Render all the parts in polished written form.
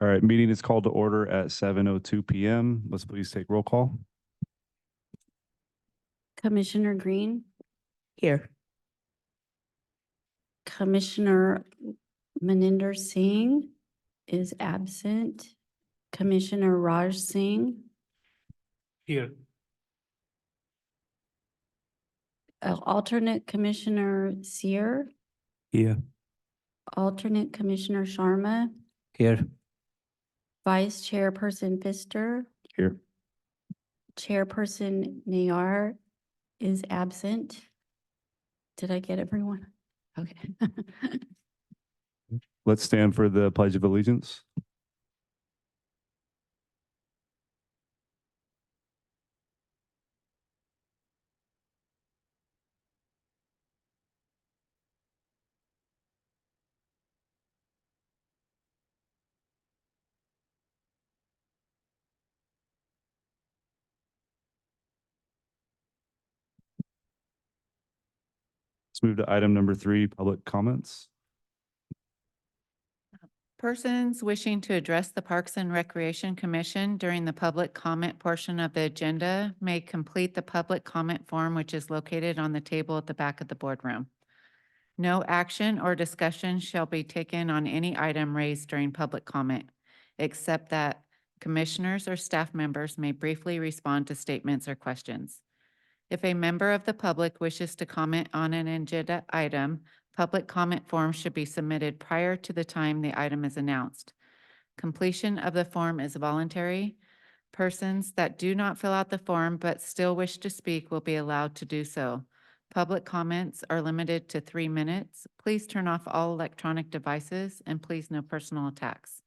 All right, meeting is called to order at 7:02 PM. Let's please take roll call. Commissioner Green, Here. Commissioner Maninder Singh is absent. Commissioner Raj Singh, Here. Alternate Commissioner Seer, Here. alternate Commissioner Sharma, Here. Vice Chairperson Pfister, Here. Chairperson Nayar is absent. Did I get everyone? Okay. Let's stand for the Pledge of Allegiance. Let's move to item number 3, public comments. Persons wishing to address the Parks and Recreation Commission during the public comment portion of the agenda may complete the public comment form, which is located on the table at the back of the boardroom. No action or discussion shall be taken on any item raised during public comment, except that commissioners or staff members may briefly respond to statements or questions. If a member of the public wishes to comment on an agenda item, public comment form should be submitted prior to the time the item is announced. Completion of the form is voluntary. Persons that do not fill out the form but still wish to speak will be allowed to do so. Public comments are limited to 3 minutes. Please turn off all electronic devices and please no personal attacks.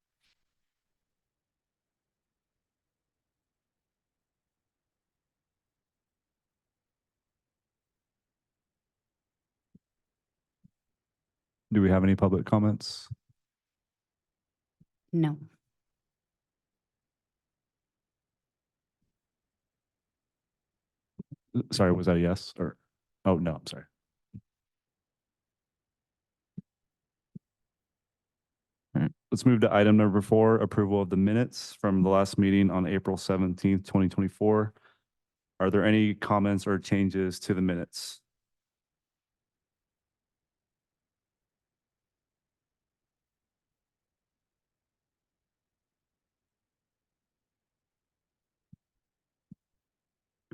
Do we have any public comments? No. Sorry, was that a yes or? Oh, no, I'm sorry. All right, let's move to item number 4, approval of the minutes from the last meeting on April 17th, 2024. Are there any comments or changes to the minutes?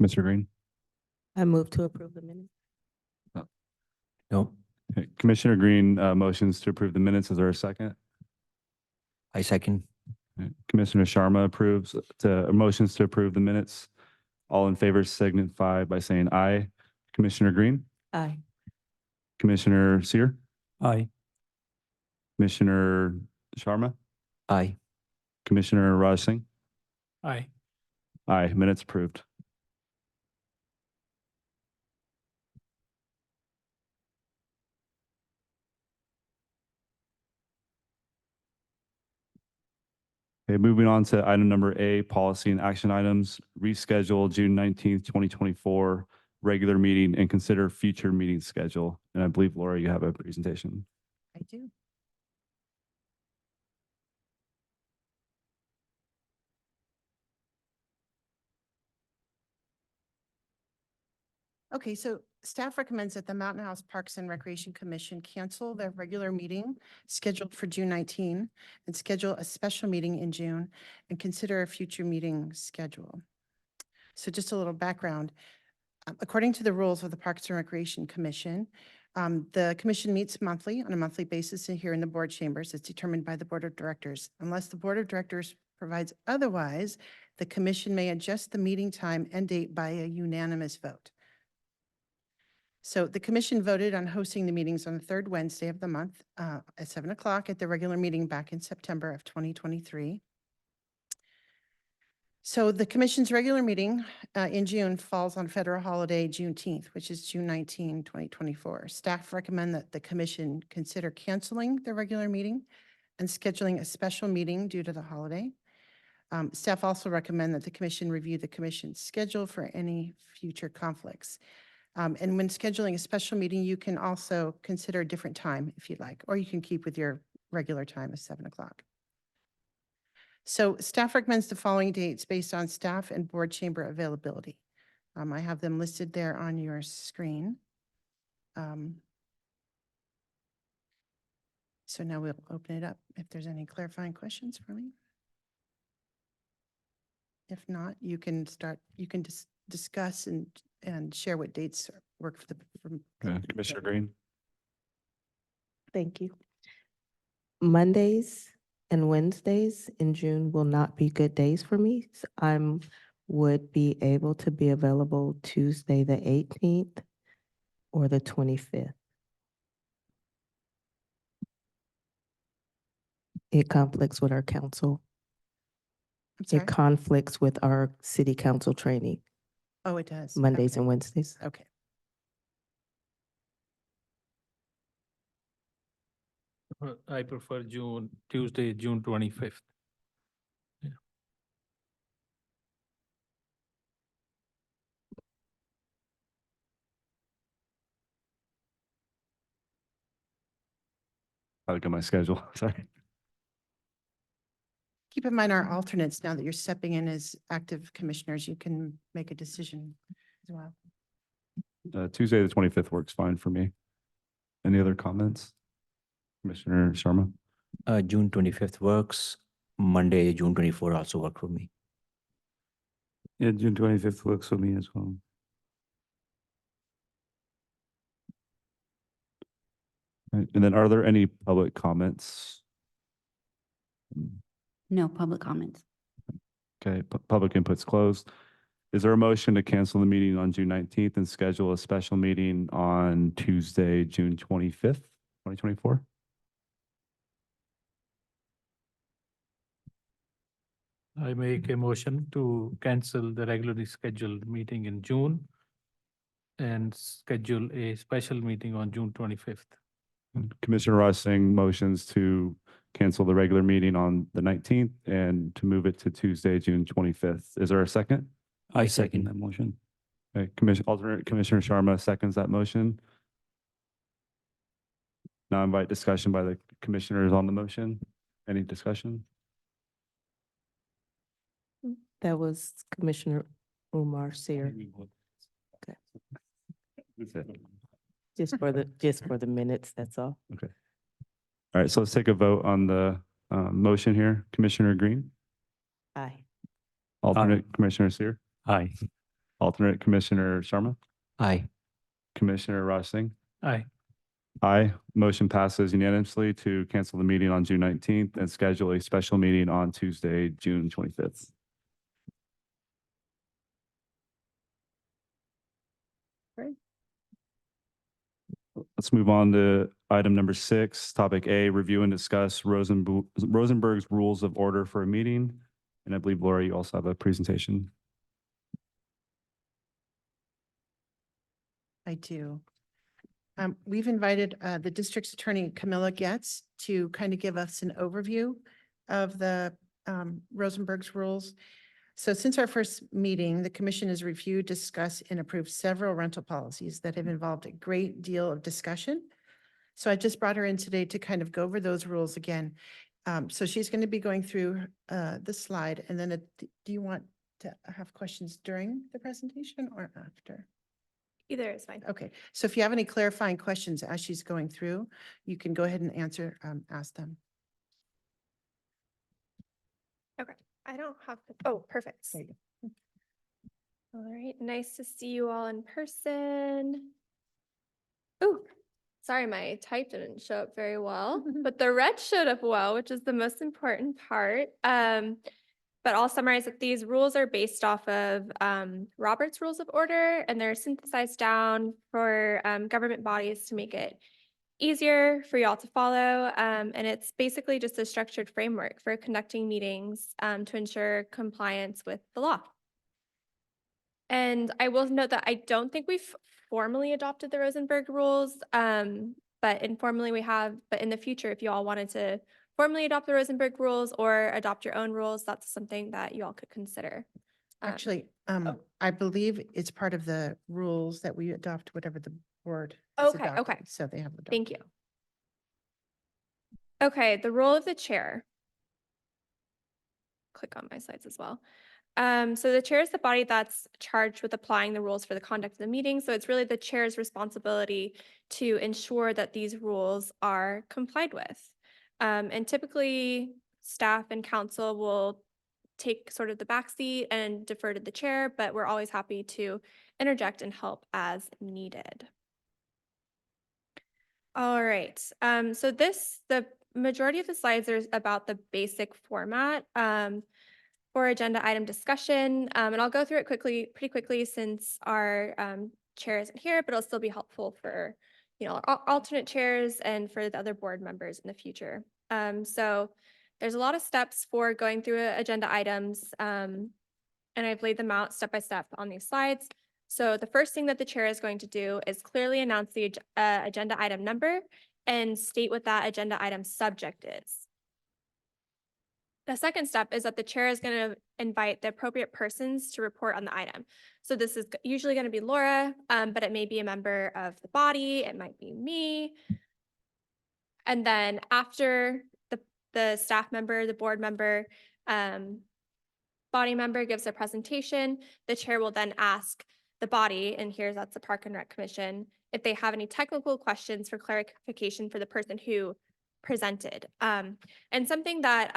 Mr. Green? I move to approve the minutes. No. Okay, Commissioner Green motions to approve the minutes. Is there a second? I second. Okay, Commissioner Sharma approves motions to approve the minutes. All in favor signify by saying aye. Commissioner Green? Aye. Commissioner Seer? Aye. Commissioner Sharma? Aye. Commissioner Raj Singh? Aye. Aye, minutes approved. Okay, moving on to item number A, policy and action items, reschedule June 19th, 2024, regular meeting and consider future meeting schedule. And I believe, Laura, you have a presentation. I do. Okay, so staff recommends that the Mountain House Parks and Recreation Commission cancel their regular meeting scheduled for June 19 and schedule a special meeting in June and consider a future meeting schedule. So just a little background. According to the rules of the Parks and Recreation Commission, the commission meets monthly on a monthly basis here in the board chambers. It's determined by the board of directors. Unless the board of directors provides otherwise, the commission may adjust the meeting time and date by a unanimous vote. So the commission voted on hosting the meetings on the third Wednesday of the month at 7 o'clock at the regular meeting back in September of 2023. So the commission's regular meeting in June falls on federal holiday Juneteenth, which is June 19, 2024. Staff recommend that the commission consider canceling the regular meeting and scheduling a special meeting due to the holiday. Staff also recommend that the commission review the commission's schedule for any future conflicts. And when scheduling a special meeting, you can also consider a different time if you'd like, or you can keep with your regular time of 7 o'clock. So staff recommends the following dates based on staff and board chamber availability. I have them listed there on your screen. So now we'll open it up if there's any clarifying questions for me. If not, you can discuss and share what dates work for the. Commissioner Green? Thank you. Mondays and Wednesdays in June will not be good days for me. Would be able to be available Tuesday, the 18th or the 25th. It conflicts with our council. I'm sorry? It conflicts with our city council training, Oh, it does. Mondays Okay. and Wednesdays. Okay. I prefer Tuesday, June 25th. I look at my schedule, sorry. Keep in mind our alternates, now that you're stepping in as active commissioners, you can make a decision as well. Tuesday, the 25th works fine for me. Any other comments? Commissioner Sharma? June 25th works. Monday, June 24 also work for me. Yeah, June 25th works for me as well. Right, and then are there any public comments? No public comments. Okay, public input's closed. Is there a motion to cancel the meeting on June 19th and schedule a special meeting on Tuesday, June 25th, 2024? I make a motion to cancel the regularly scheduled meeting in June and schedule a special meeting on June 25th. Commissioner Rossing motions to cancel the regular meeting on the 19th and to move it to Tuesday, June 25th. Is there a second? I second that motion. Okay, alternate Commissioner Sharma seconds that motion. Now invite discussion by the commissioners on the motion. Any discussion? That was Commissioner Umar Seer, just for the minutes, that's all. All right, so let's take a vote on the motion here. Commissioner Green, Aye. alternate Commissioner Seer, Aye. alternate Commissioner Sharma, Aye. Commissioner Rossing. Aye. Aye. Motion passes unanimously to cancel the meeting on June 19th and schedule a special meeting on Tuesday, June 25th. Let's move on to item number 6, topic A, review and discuss Rosenberg's rules of order for a meeting. And I believe, Laura, you also have a presentation. I do. We've invited the district's attorney, Camilla Getz, to kind of give us an overview of the Rosenberg's rules. So since our first meeting, the commission has reviewed, discussed, and approved several rental policies that have involved a great deal of discussion. So I just brought her in today to kind of go over those rules again. So she's going to be going through the slide, and then do you want to have questions during the presentation or after? Either is fine. Okay, so if you have any clarifying questions as she's going through, you can go ahead and ask them. I don't have, oh, perfect. There you go. All right, nice to see you all in person. Oh, sorry, my type didn't show up very well, but the red showed up well, which is the most important part. But I'll summarize that these rules are based off of Robert's Rules of Order, and they're synthesized down for government bodies to make it easier for y'all to follow. And it's basically just a structured framework for conducting meetings to ensure compliance with the law. And I will note that I don't think we've formally adopted the Rosenberg rules, but informally we have. But in the future, if you all wanted to formally adopt the Rosenberg rules or adopt your own rules, that's something that you all could consider. Actually, I believe it's part of the rules that we adopt, whatever the board. has Okay, adopted, okay. So they have. Thank you. Okay, the role of the chair. click on my slides as well. So the chair is the body that's charged with applying the rules for the conduct of the meeting. So it's really the chair's responsibility to ensure that these rules are complied with. And typically, staff and council will take sort of the backseat and defer to the chair, but we're always happy to interject and help as needed. All right, so the majority of the slides are about the basic format for agenda item discussion. And I'll go through it pretty quickly since our chair isn't here, but it'll still be helpful for, alternate chairs and for the other board members in the future. So there's a lot of steps for going through agenda items, and I've laid them out step by step on these slides. So the first thing that the chair is going to do is clearly announce the agenda item number and state what that agenda item subject is. The second step is that the chair is going to invite the appropriate persons to report on the item. So this is usually going to be Laura, but it may be a member of the body, it might be me. And then after the staff member, the board member, body member gives a presentation, the chair will then ask the body, and that's the Park and Rec Commission, if they have any technical questions for clarification for the person who presented. And something that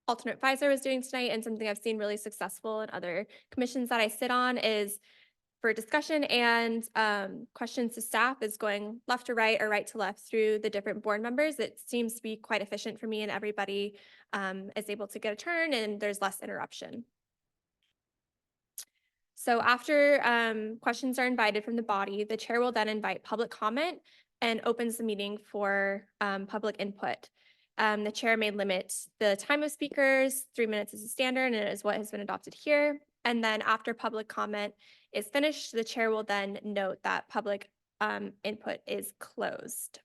alternate Pfizer was doing tonight, and something I've seen really successful in other commissions that I sit on, is for discussion and questions to staff is going left to right or right to left through the different board members. It seems to be quite efficient for me, and everybody is able to get a turn and there's less interruption. So after questions are invited from the body, the chair will then invite public comment and opens the meeting for public input. The chair may limit the time of speakers. 3 minutes is a standard, and it is what has been adopted here. And then after public comment is finished, the chair will then note that public input is closed.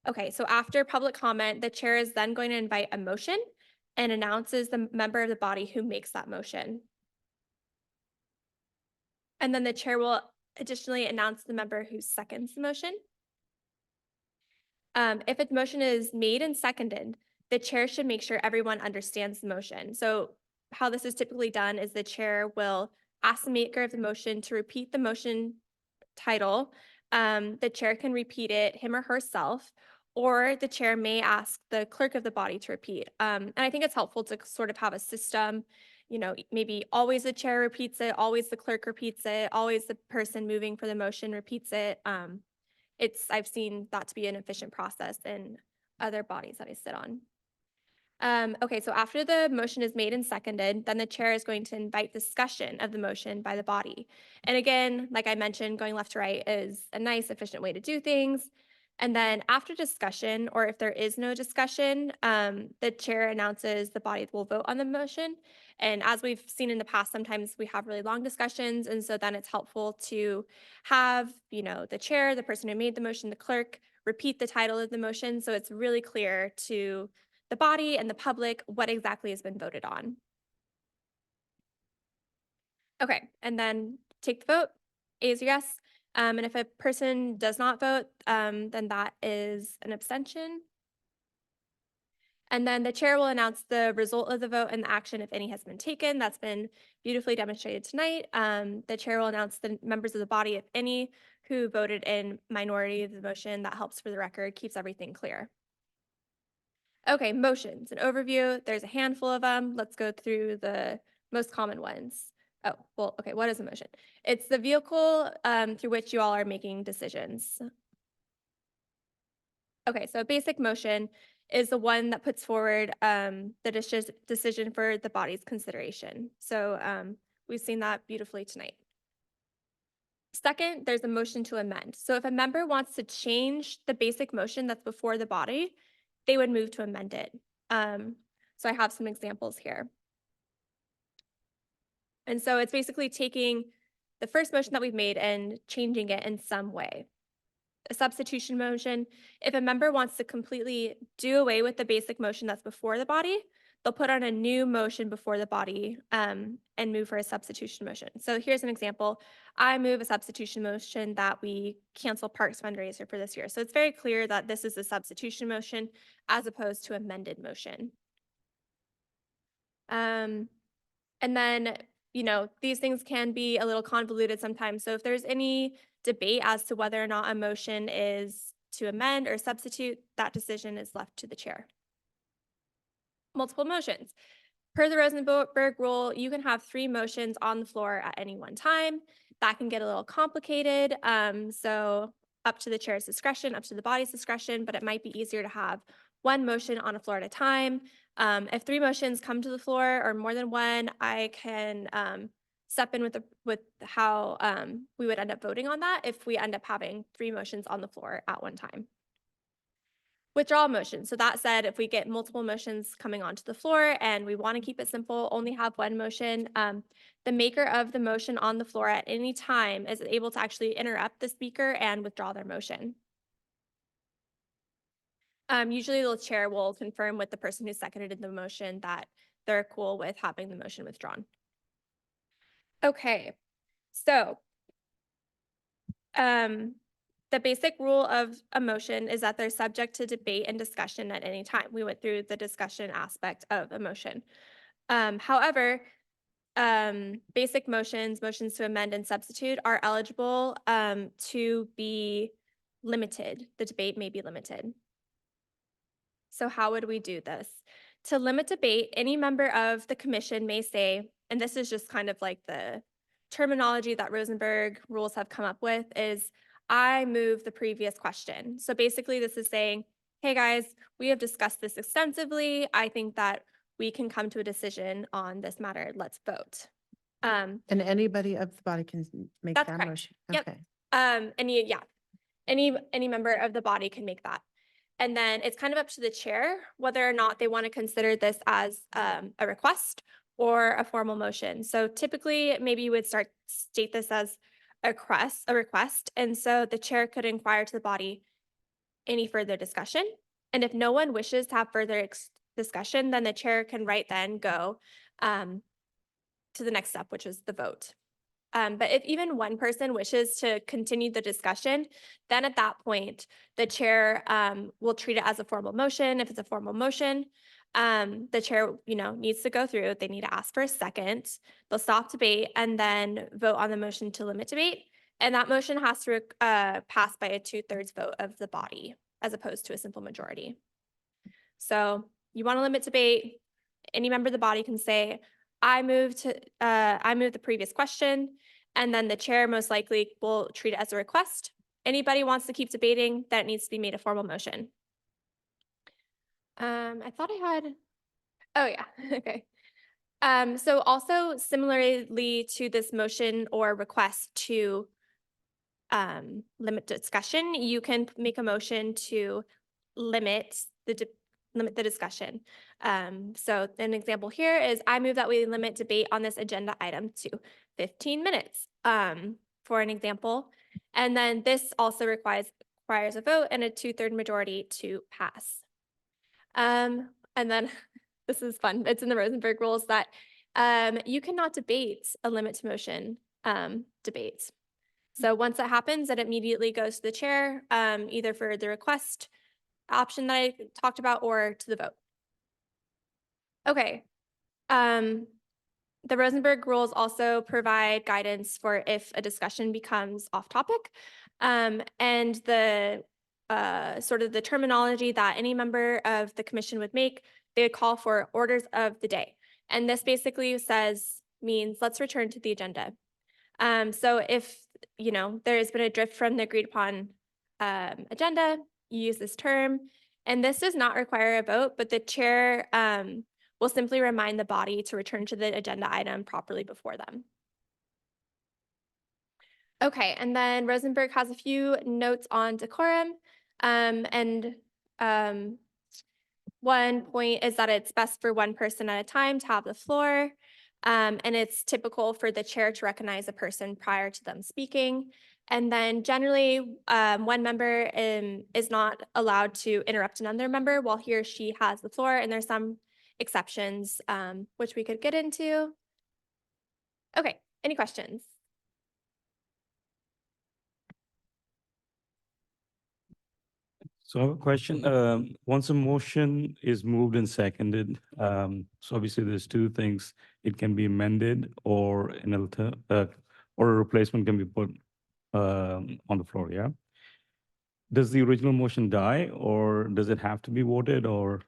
Okay, so after public comment, the chair is then going to invite a motion and announces the member of the body who makes that motion. And then the chair will additionally announce the member who seconds the motion. If a motion is made and seconded, the chair should make sure everyone understands the motion. So how this is typically done is the chair will ask the maker of the motion to repeat the motion title. The chair can repeat it him or herself, or the chair may ask the clerk of the body to repeat. And I think it's helpful to sort of have a system, maybe always the chair repeats it, always the clerk repeats it, always the person moving for the motion repeats it. I've seen that to be an efficient process in other bodies that I sit on. Okay, so after the motion is made and seconded, then the chair is going to invite discussion of the motion by the body. And again, like I mentioned, going left to right is a nice, efficient way to do things. And then after discussion, or if there is no discussion, the chair announces the body will vote on the motion. And as we've seen in the past, sometimes we have really long discussions. And so then it's helpful to have, the chair, the person who made the motion, the clerk, repeat the title of the motion. So it's really clear to the body and the public what exactly has been voted on. Okay, and then take the vote. A is yes. And if a person does not vote, then that is an abstention. And then the chair will announce the result of the vote and the action, if any, has been taken. That's been beautifully demonstrated tonight. The chair will announce the members of the body, if any, who voted in minority of the motion. That helps for the record, keeps everything clear. Okay, motions, an overview. There's a handful of them. Let's go through the most common ones. Oh, well, okay, what is a motion? It's the vehicle through which you all are making decisions. Okay, so a basic motion is the one that puts forward the decision for the body's consideration. So we've seen that beautifully tonight. Second, there's a motion to amend. So if a member wants to change the basic motion that's before the body, they would move to amend it. So I have some examples here. And so it's basically taking the first motion that we've made and changing it in some way. A substitution motion, if a member wants to completely do away with the basic motion that's before the body, they'll put on a new motion before the body and move for a substitution motion. So here's an example. I move a substitution motion that we cancel Parks fundraiser for this year. So it's very clear that this is a substitution motion as opposed to amended motion. And then, these things can be a little convoluted sometimes. So if there's any debate as to whether or not a motion is to amend or substitute, that decision is left to the chair. Multiple motions. Per the Rosenberg rule, you can have 3 motions on the floor at any one time. That can get a little complicated. So up to the chair's discretion, up to the body's discretion, but it might be easier to have 1 motion on a floor at a time. If 3 motions come to the floor or more than 1, I can step in with how we would end up voting on that if we end up having 3 motions on the floor at one time. Withdrawal motion. So that said, if we get multiple motions coming onto the floor and we want to keep it simple, only have 1 motion, the maker of the motion on the floor at any time is able to actually interrupt the speaker and withdraw their motion. Usually the chair will confirm with the person who seconded the motion that they're cool with having the motion withdrawn. Okay, so the basic rule of a motion is that they're subject to debate and discussion at any time. We went through the discussion aspect of a motion. However, basic motions to amend and substitute are eligible to be limited. The debate may be limited. So how would we do this? To limit debate, any member of the commission may say, and this is just kind of like the terminology that Rosenberg rules have come up with, is I move the previous question. So basically this is saying, hey guys, we have discussed this extensively. I think that we can come to a decision on this matter. Let's vote. And anybody of the body can make That's that correct. motion? Yep. Okay. Any member of the body can make that. And then it's kind of up to the chair whether or not they want to consider this as a request or a formal motion. So typically, maybe you would state this as a request. And so the chair could inquire to the body any further discussion. And if no one wishes to have further discussion, then the chair can right then go to the next step, which is the vote. But if even one person wishes to continue the discussion, then at that point, the chair will treat it as a formal motion. If it's a formal motion, the chair, needs to go through. They need to ask for a second. They'll stop debate and then vote on the motion to limit debate. And that motion has to pass by a 2/3 vote of the body, as opposed to a simple majority. So you want to limit debate. Any member of the body can say, I move the previous question, and then the chair most likely will treat it as a request. Anybody wants to keep debating, that it needs to be made a formal motion. I thought I had, oh yeah, okay. So also similarly to this motion or request to limit discussion, you can make a motion to limit the discussion. So an example here is I move that we limit debate on this agenda item to 15 minutes, for an example. And then this also requires a vote and a 2/3 majority to pass. And then this is fun. It's in the Rosenberg rules that you cannot debate a limit to motion debate. So once that happens, it immediately goes to the chair, either for the request option that I talked about or to the vote. Okay. The Rosenberg rules also provide guidance for if a discussion becomes off topic, and the sort of the terminology that any member of the commission would make, they would call for orders of the day. And this basically means let's return to the agenda. So if, there has been a drift from the agreed upon agenda, you use this term, and this does not require a vote, but the chair will simply remind the body to return to the agenda item properly before them. Okay, and then Rosenberg has a few notes on decorum, and one point is that it's best for one person at a time to have the floor, and it's typical for the chair to recognize a person prior to them speaking. And then generally, one member is not allowed to interrupt another member while he or she has the floor, and there's some exceptions, which we could get into. Okay, any questions? So I have a question. Once a motion is moved and seconded, so obviously there's two things. It can be amended or or a replacement can be put on the floor, yeah? Does the original motion die or does it have to be voted or?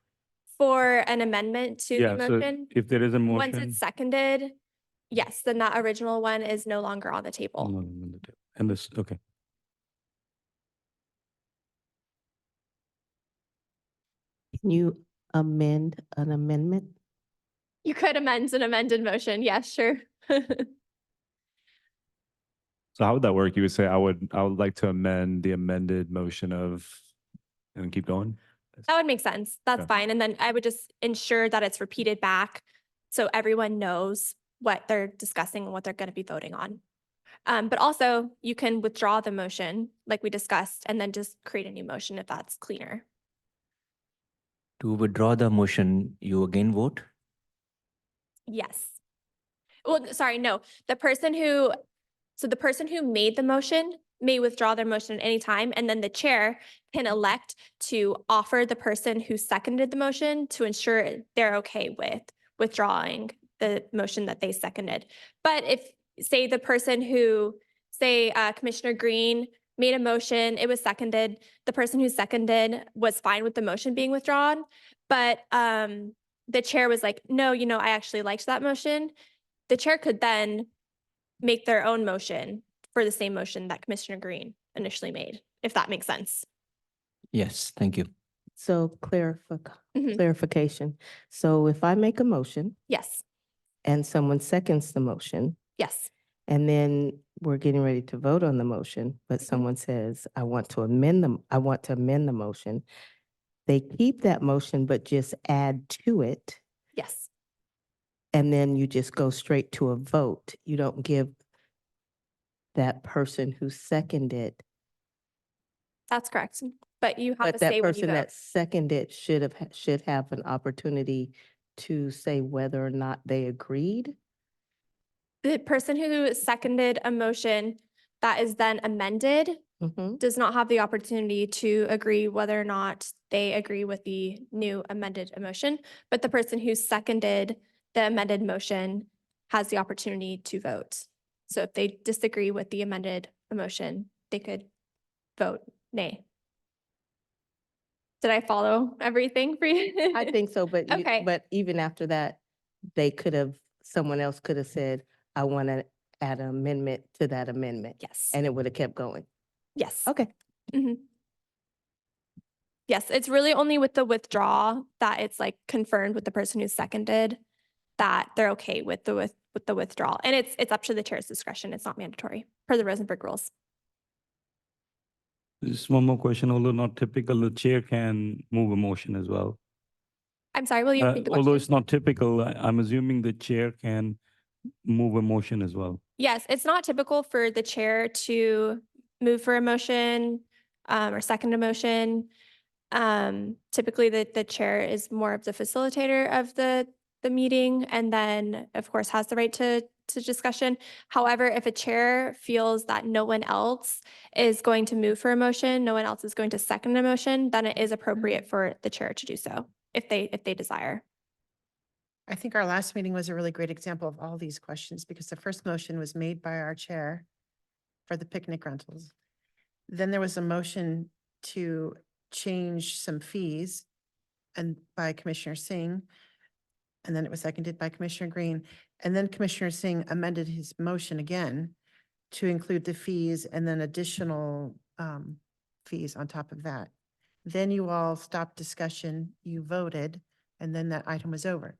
For an amendment to the Yeah, so motion, if there is a once motion. it's seconded, yes, then that original one is no longer on the table. No, no, no, no, and this, okay. Can you amend an amendment? You could amend an amended motion. Yes, sure. So how would that work? You would say, I would like to amend the amended motion of, and keep going? That would make sense. That's Okay. fine. And then I would just ensure that it's repeated back so everyone knows what they're discussing and what they're going to be voting on. But also you can withdraw the motion like we discussed and then just create a new motion if that's cleaner. To withdraw the motion, you again vote? Yes. Well, sorry, no. The person who made the motion may withdraw their motion at any time, and then the chair can elect to offer the person who seconded the motion to ensure they're okay with withdrawing the motion that they seconded. But if, say, the person who, Commissioner Green made a motion, it was seconded, the person who seconded was fine with the motion being withdrawn, but the chair was like, no, I actually liked that motion. The chair could then make their own motion for the same motion that Commissioner Green initially made, if that makes sense. Yes, thank you. So Mhm. clarification. So if I make a motion Yes, and someone seconds the motion, yes, and then we're getting ready to vote on the motion, but someone says, I want to amend the motion. They keep that motion, but just add to it. yes, And then you just go straight to a vote. You don't give that person who seconded, that's correct. But you have but to that say when you person vote. that seconded should have an opportunity to say whether or not they agreed. The person who seconded a motion that is then amended Mhm. does not have the opportunity to agree whether or not they agree with the new amended motion, but the person who seconded the amended motion has the opportunity to vote. So if they disagree with the amended motion, they could vote nay. Did I follow everything for you? I think so, but Okay. but even after that, someone else could have said, I want to add an amendment to that amendment. Yes, And it would have kept going. yes. Okay. Mhm. Yes, it's really only with the withdraw that it's like confirmed with the person who seconded that they're okay with the withdrawal. And it's up to the chair's discretion. It's not mandatory per the Rosenberg rules. Just one more question, although not typical, the chair can move a motion as well. I'm sorry, will you repeat the Although question? it's not typical, I'm assuming the chair can move a motion as well. Yes, it's not typical for the chair to move for a motion or second a motion. Typically, the chair is more of the facilitator of the meeting and then, of course, has the right to discussion. However, if a chair feels that no one else is going to move for a motion, no one else is going to second a motion, then it is appropriate for the chair to do so if they desire. I think our last meeting was a really great example of all these questions because the first motion was made by our chair for the picnic rentals. Then there was a motion to change some fees and by Commissioner Singh. And then it was seconded by Commissioner Green. And then Commissioner Singh amended his motion again to include the fees and then additional fees on top of that. Then you all stopped discussion, you voted, and then that item was over.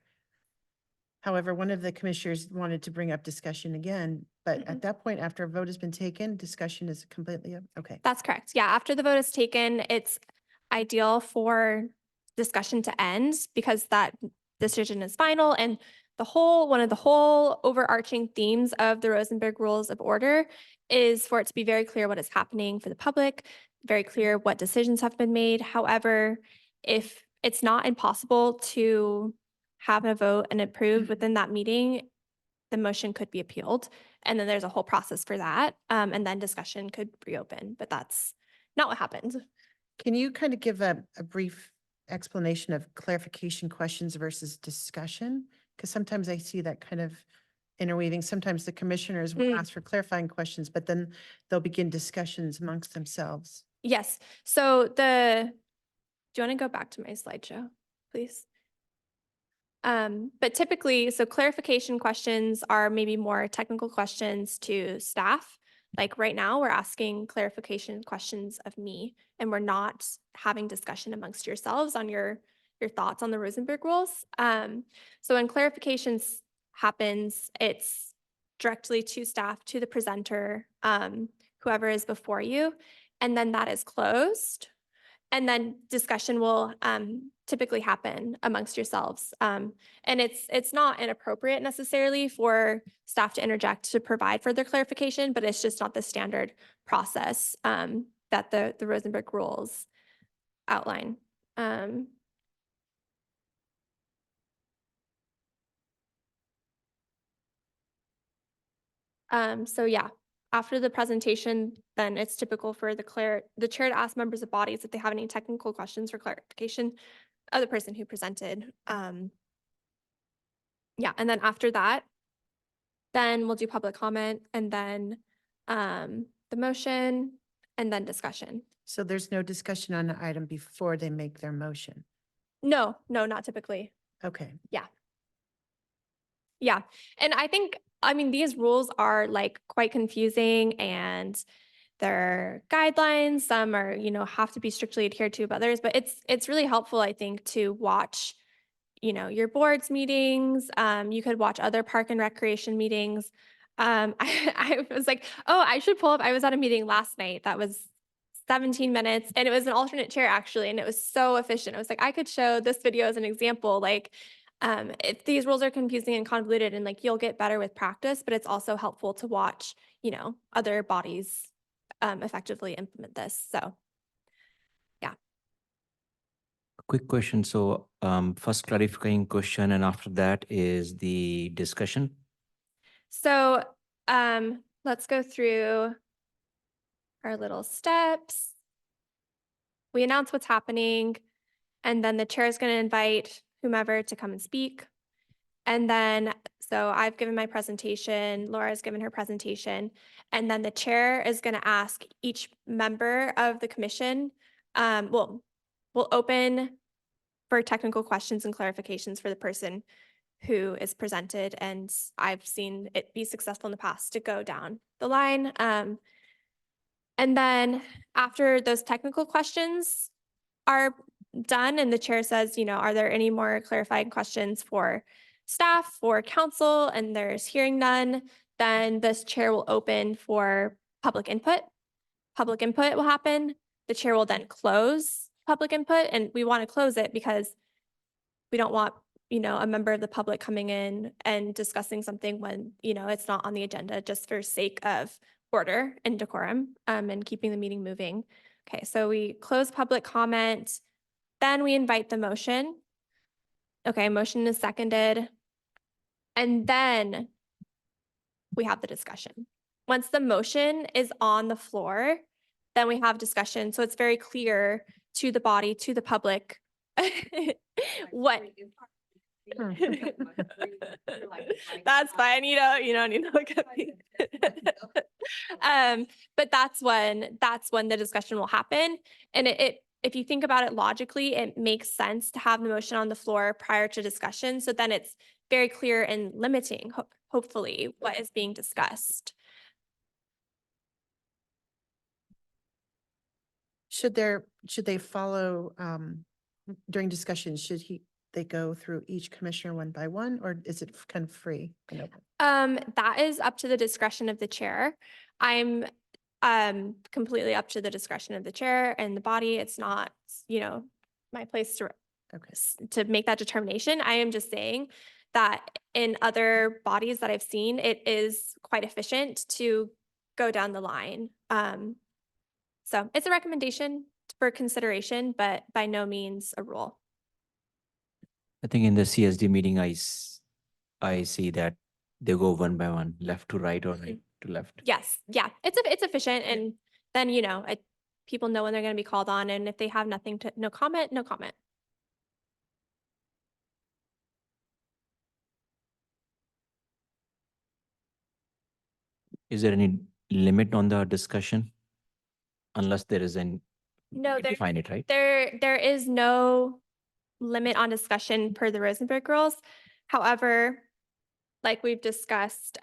However, one of the commissioners wanted to bring up discussion again, but Mhm. at that point, after a vote has been taken, discussion is completely, okay. That's correct. Yeah, after the vote is taken, it's ideal for discussion to end because that decision is final. And one of the whole overarching themes of the Rosenberg Rules of Order is for it to be very clear what is happening for the public, very clear what decisions have been made. However, if it's not impossible to have a vote and approve within that meeting, the motion could be appealed. And then there's a whole process for that. And then discussion could reopen, but that's not what happened. Can you kind of give a brief explanation of clarification questions versus discussion? Because sometimes I see that kind of interweaving. Sometimes the commissioners will Mm. ask for clarifying questions, but then they'll begin discussions amongst themselves. Yes, so do you want to go back to my slideshow, please? But typically, so clarification questions are maybe more technical questions to staff. Like right now, we're asking clarification questions of me, and we're not having discussion amongst yourselves on your thoughts on the Rosenberg rules. So when clarifications happens, it's directly to staff, to the presenter, whoever is before you, and then that is closed. And then discussion will typically happen amongst yourselves. And it's not inappropriate necessarily for staff to interject to provide further clarification, but it's just not the standard process that the Rosenberg rules outline. So yeah, after the presentation, then it's typical for the chair to ask members of bodies if they have any technical questions for clarification of the person who presented. Yeah, and then after that, then we'll do public comment and then the motion and then discussion. So there's no discussion on the item before they make their motion. No, not typically. Okay. Yeah, and I mean, these rules are like quite confusing and they're guidelines. Some are, have to be strictly adhered to by others, but it's really helpful, I think, to watch, your board's meetings. You could watch other park and recreation meetings. I was like, oh, I should pull up. I was at a meeting last night that was 17 minutes and it was an alternate chair actually, and it was so efficient. I was like, I could show this video as an example, like, if these rules are confusing and convoluted and like you'll get better with practice, but it's also helpful to watch, other bodies effectively implement this. So Quick question. So first clarifying question, and after that is the discussion. So let's go through our little steps. We announce what's happening, and then the chair is going to invite whomever to come and speak. And then, so I've given my presentation, Laura's given her presentation, and then the chair is going to ask each member of the commission, we'll open for technical questions and clarifications for the person who is presented. And I've seen it be successful in the past to go down the line. And then after those technical questions are done and the chair says, are there any more clarifying questions for staff or council, and there's hearing none, then this chair will open for public input. Public input will happen. The chair will then close public input, and we want to close it because we don't want, a member of the public coming in and discussing something when, it's not on the agenda, just for sake of order and decorum, and keeping the meeting moving. Okay, so we close public comment, then we invite the motion. Okay, motion is seconded. And then we have the discussion. Once the motion is on the floor, then we have discussion. So it's very clear to the body, to the public, what. That's fine. You don't need to look at me. But that's when the discussion will happen. And if you think about it logically, it makes sense to have the motion on the floor prior to discussion. So then it's very clear and limiting, hopefully, what is being discussed. Should they follow during discussion, they go through each commissioner one by one, or is it kind of free and open? That is up to the discretion of the chair. I'm completely up to the discretion of the chair and the body. It's not, my place to make that determination. I am just saying that in other bodies that I've seen, it is quite efficient to go down the line. So it's a recommendation for consideration, but by no means a rule. I think in the CSD meeting, I see that they go one by one, left to right or right to left. Yes, yeah, it's efficient, and then people know when they're going to be called on, and if they have nothing to, no comment, no comment. Is there any limit on the discussion? Unless there is an, No, we define it, right? there is no limit on discussion per the Rosenberg rules. However, like we've discussed,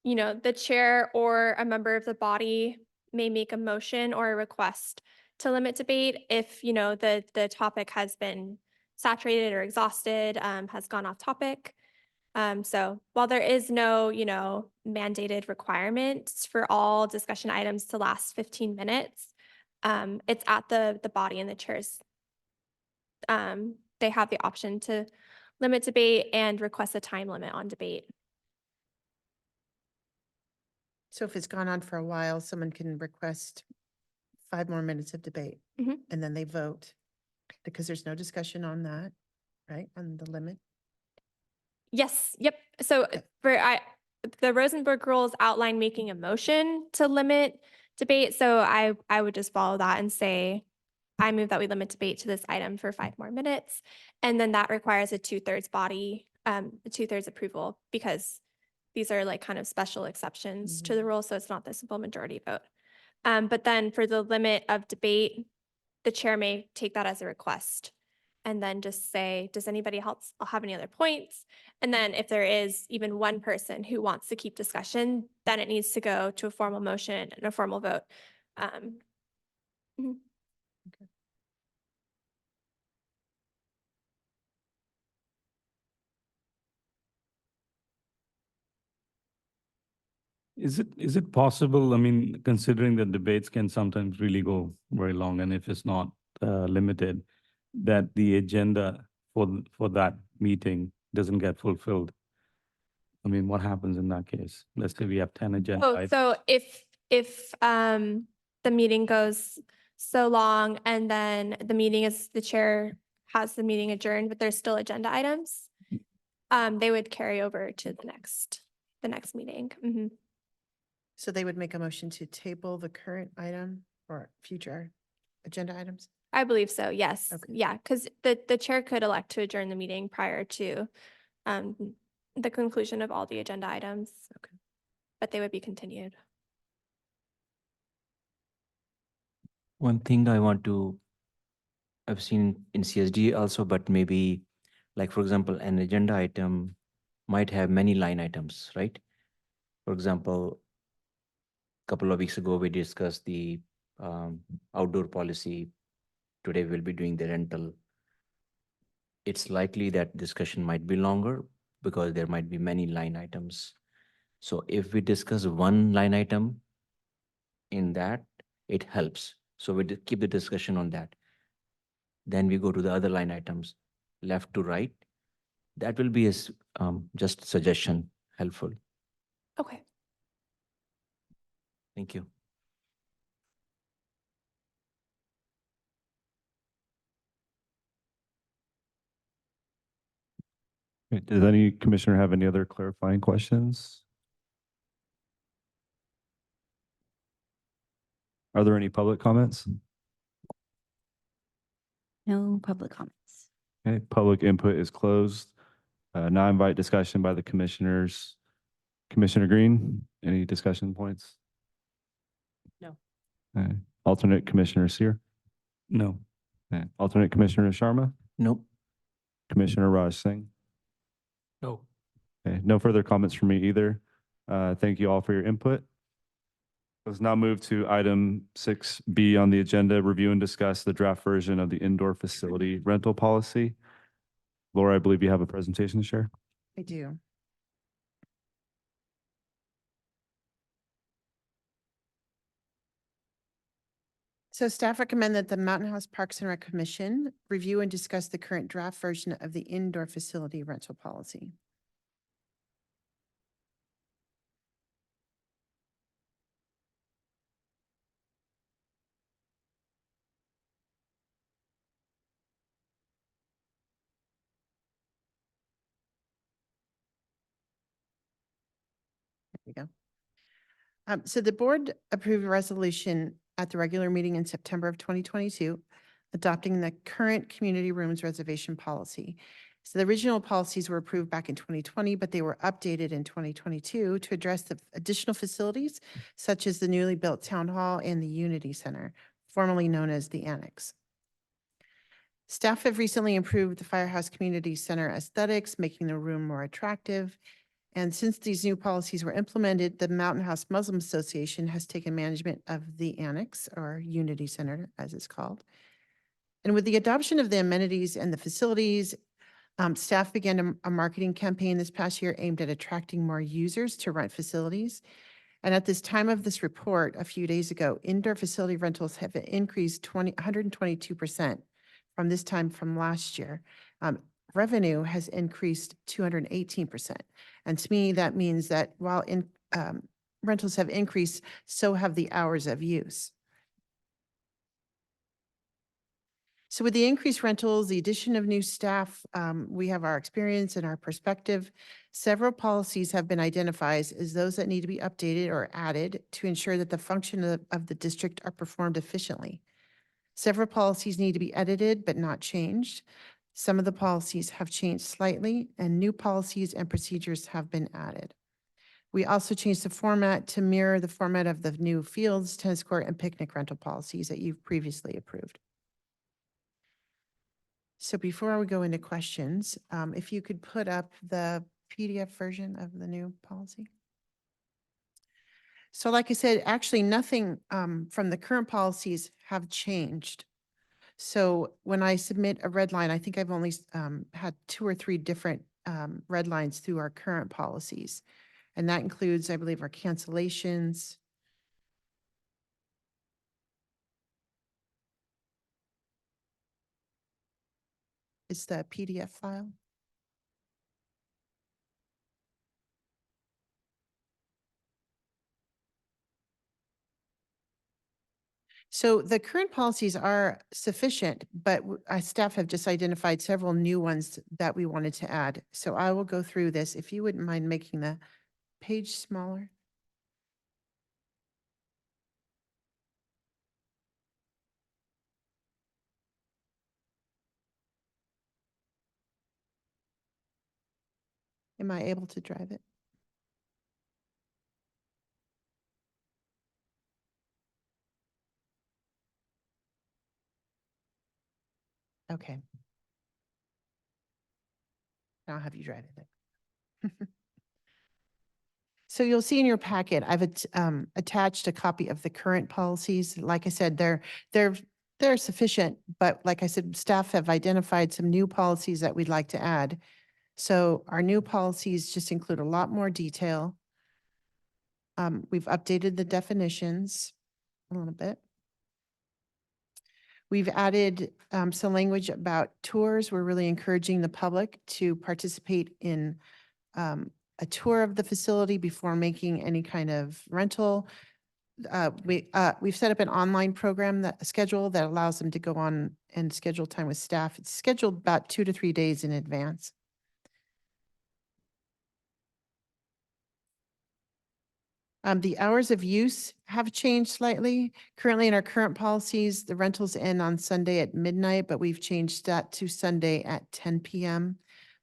you know, the chair or a member of the body may make a motion or a request to limit debate if, you know, the topic has been saturated or exhausted, has gone off topic. So while there is no, you know, mandated requirements for all discussion items to last 15 minutes, it's at the body and the chairs. They have the option to limit debate and request a time limit on debate. So if it's gone on for a while, someone can request 5 more minutes of debate. Mhm. And then they vote because there's no discussion on that, right? On the limit. Yes, yep. So the Rosenberg rules outline making a motion to limit debate. So I would just follow that and say, I move that we limit debate to this item for 5 more minutes. And then that requires a 2/3 body, a 2/3 approval, because these are like kind of special exceptions to the rule. So it's not the simple majority vote. But then for the limit of debate, the chair may take that as a request and then just say, does anybody else have any other points? And then if there is even one person who wants to keep discussion, then it needs to go to a formal motion and a formal vote. Mhm. Is it possible, I mean, considering that debates can sometimes really go very long, and if it's not limited, that the agenda for that meeting doesn't get fulfilled? I mean, what happens in that case? Let's say we have 10 agenda Oh, items. so if the meeting goes so long and then the chair has the meeting adjourned, but there's still agenda items, they would carry over to the next meeting. Mhm. So they would make a motion to table the current item or future agenda items? I believe so, yes. Okay. Yeah, because the chair could elect to adjourn the meeting prior to the conclusion of all the agenda items. Okay. But they would be continued. One thing I want to, I've seen in CSD also, but maybe like, for example, an agenda item might have many line items, right? For example, a couple of weeks ago, we discussed the outdoor policy. Today we'll be doing the rental. It's likely that discussion might be longer because there might be many line items. So if we discuss one line item in that, it helps. So we keep the discussion on that. Then we go to the other line items, left to right. That will be a just suggestion, helpful. Okay. Thank you. Okay, does any commissioner have any other clarifying questions? Are there any public comments? No public comments. Okay, public input is closed. Now invite discussion by the commissioners. Commissioner Green, any discussion points? No. Okay. Alternate Commissioner Seer. No. Okay. Alternate Commissioner Sharma, Nope. Commissioner Raj Singh. No. Okay, no further comments from me either. Thank you all for your input. Let's now move to item 6B on the agenda, review and discuss the draft version of the indoor facility rental policy. Laura, I believe you have a presentation to share. I do. So staff recommend that the Mountain House Parks and Rec Commission review and discuss the current draft version of the indoor facility rental policy. There we go. So the board approved a resolution at the regular meeting in September of 2022, adopting the current community rooms reservation policy. So the original policies were approved back in 2020, but they were updated in 2022 to address the additional facilities such as the newly built town hall and the Unity Center, formerly known as the Annex. Staff have recently improved the Firehouse Community Center aesthetics, making the room more attractive. And since these new policies were implemented, the Mountain House Muslim Association has taken management of the Annex, or Unity Center, as it's called. And with the adoption of the amenities and the facilities, staff began a marketing campaign this past year aimed at attracting more users to rent facilities. And at this time of this report, a few days ago, indoor facility rentals have increased 122% from this time from last year. Revenue has increased 218%. And to me, that means that while rentals have increased, so have the hours of use. So with the increased rentals, the addition of new staff, we have our experience and our perspective. Several policies have been identified as those that need to be updated or added to ensure that the function of the district are performed efficiently. Several policies need to be edited but not changed. Some of the policies have changed slightly, and new policies and procedures have been added. We also changed the format to mirror the format of the new fields, tennis court, and picnic rental policies that you've previously approved. So before we go into questions, if you could put up the PDF version of the new policy. So like I said, actually nothing from the current policies have changed. So when I submit a red line, I think I've only had 2 or 3 different red lines through our current policies. And that includes, I believe, our cancellations. It's the PDF file. So the current policies are sufficient, but staff have just identified several new ones that we wanted to add. So I will go through this. If you wouldn't mind making the page smaller. Am I able to drive it? Okay. I'll have you drive it. So you'll see in your packet, I've attached a copy of the current policies. Like I said, they're sufficient, but like I said, staff have identified some new policies that we'd like to add. So our new policies just include a lot more detail. We've updated the definitions a little bit. We've added some language about tours. We're really encouraging the public to participate in a tour of the facility before making any kind of rental. We've set up an online program a schedule that allows them to go on and schedule time with staff. It's scheduled about 2 to 3 days in advance. The hours of use have changed slightly. Currently in our current policies, the rentals end on Sunday at midnight, but we've changed that to Sunday at 10 p.m.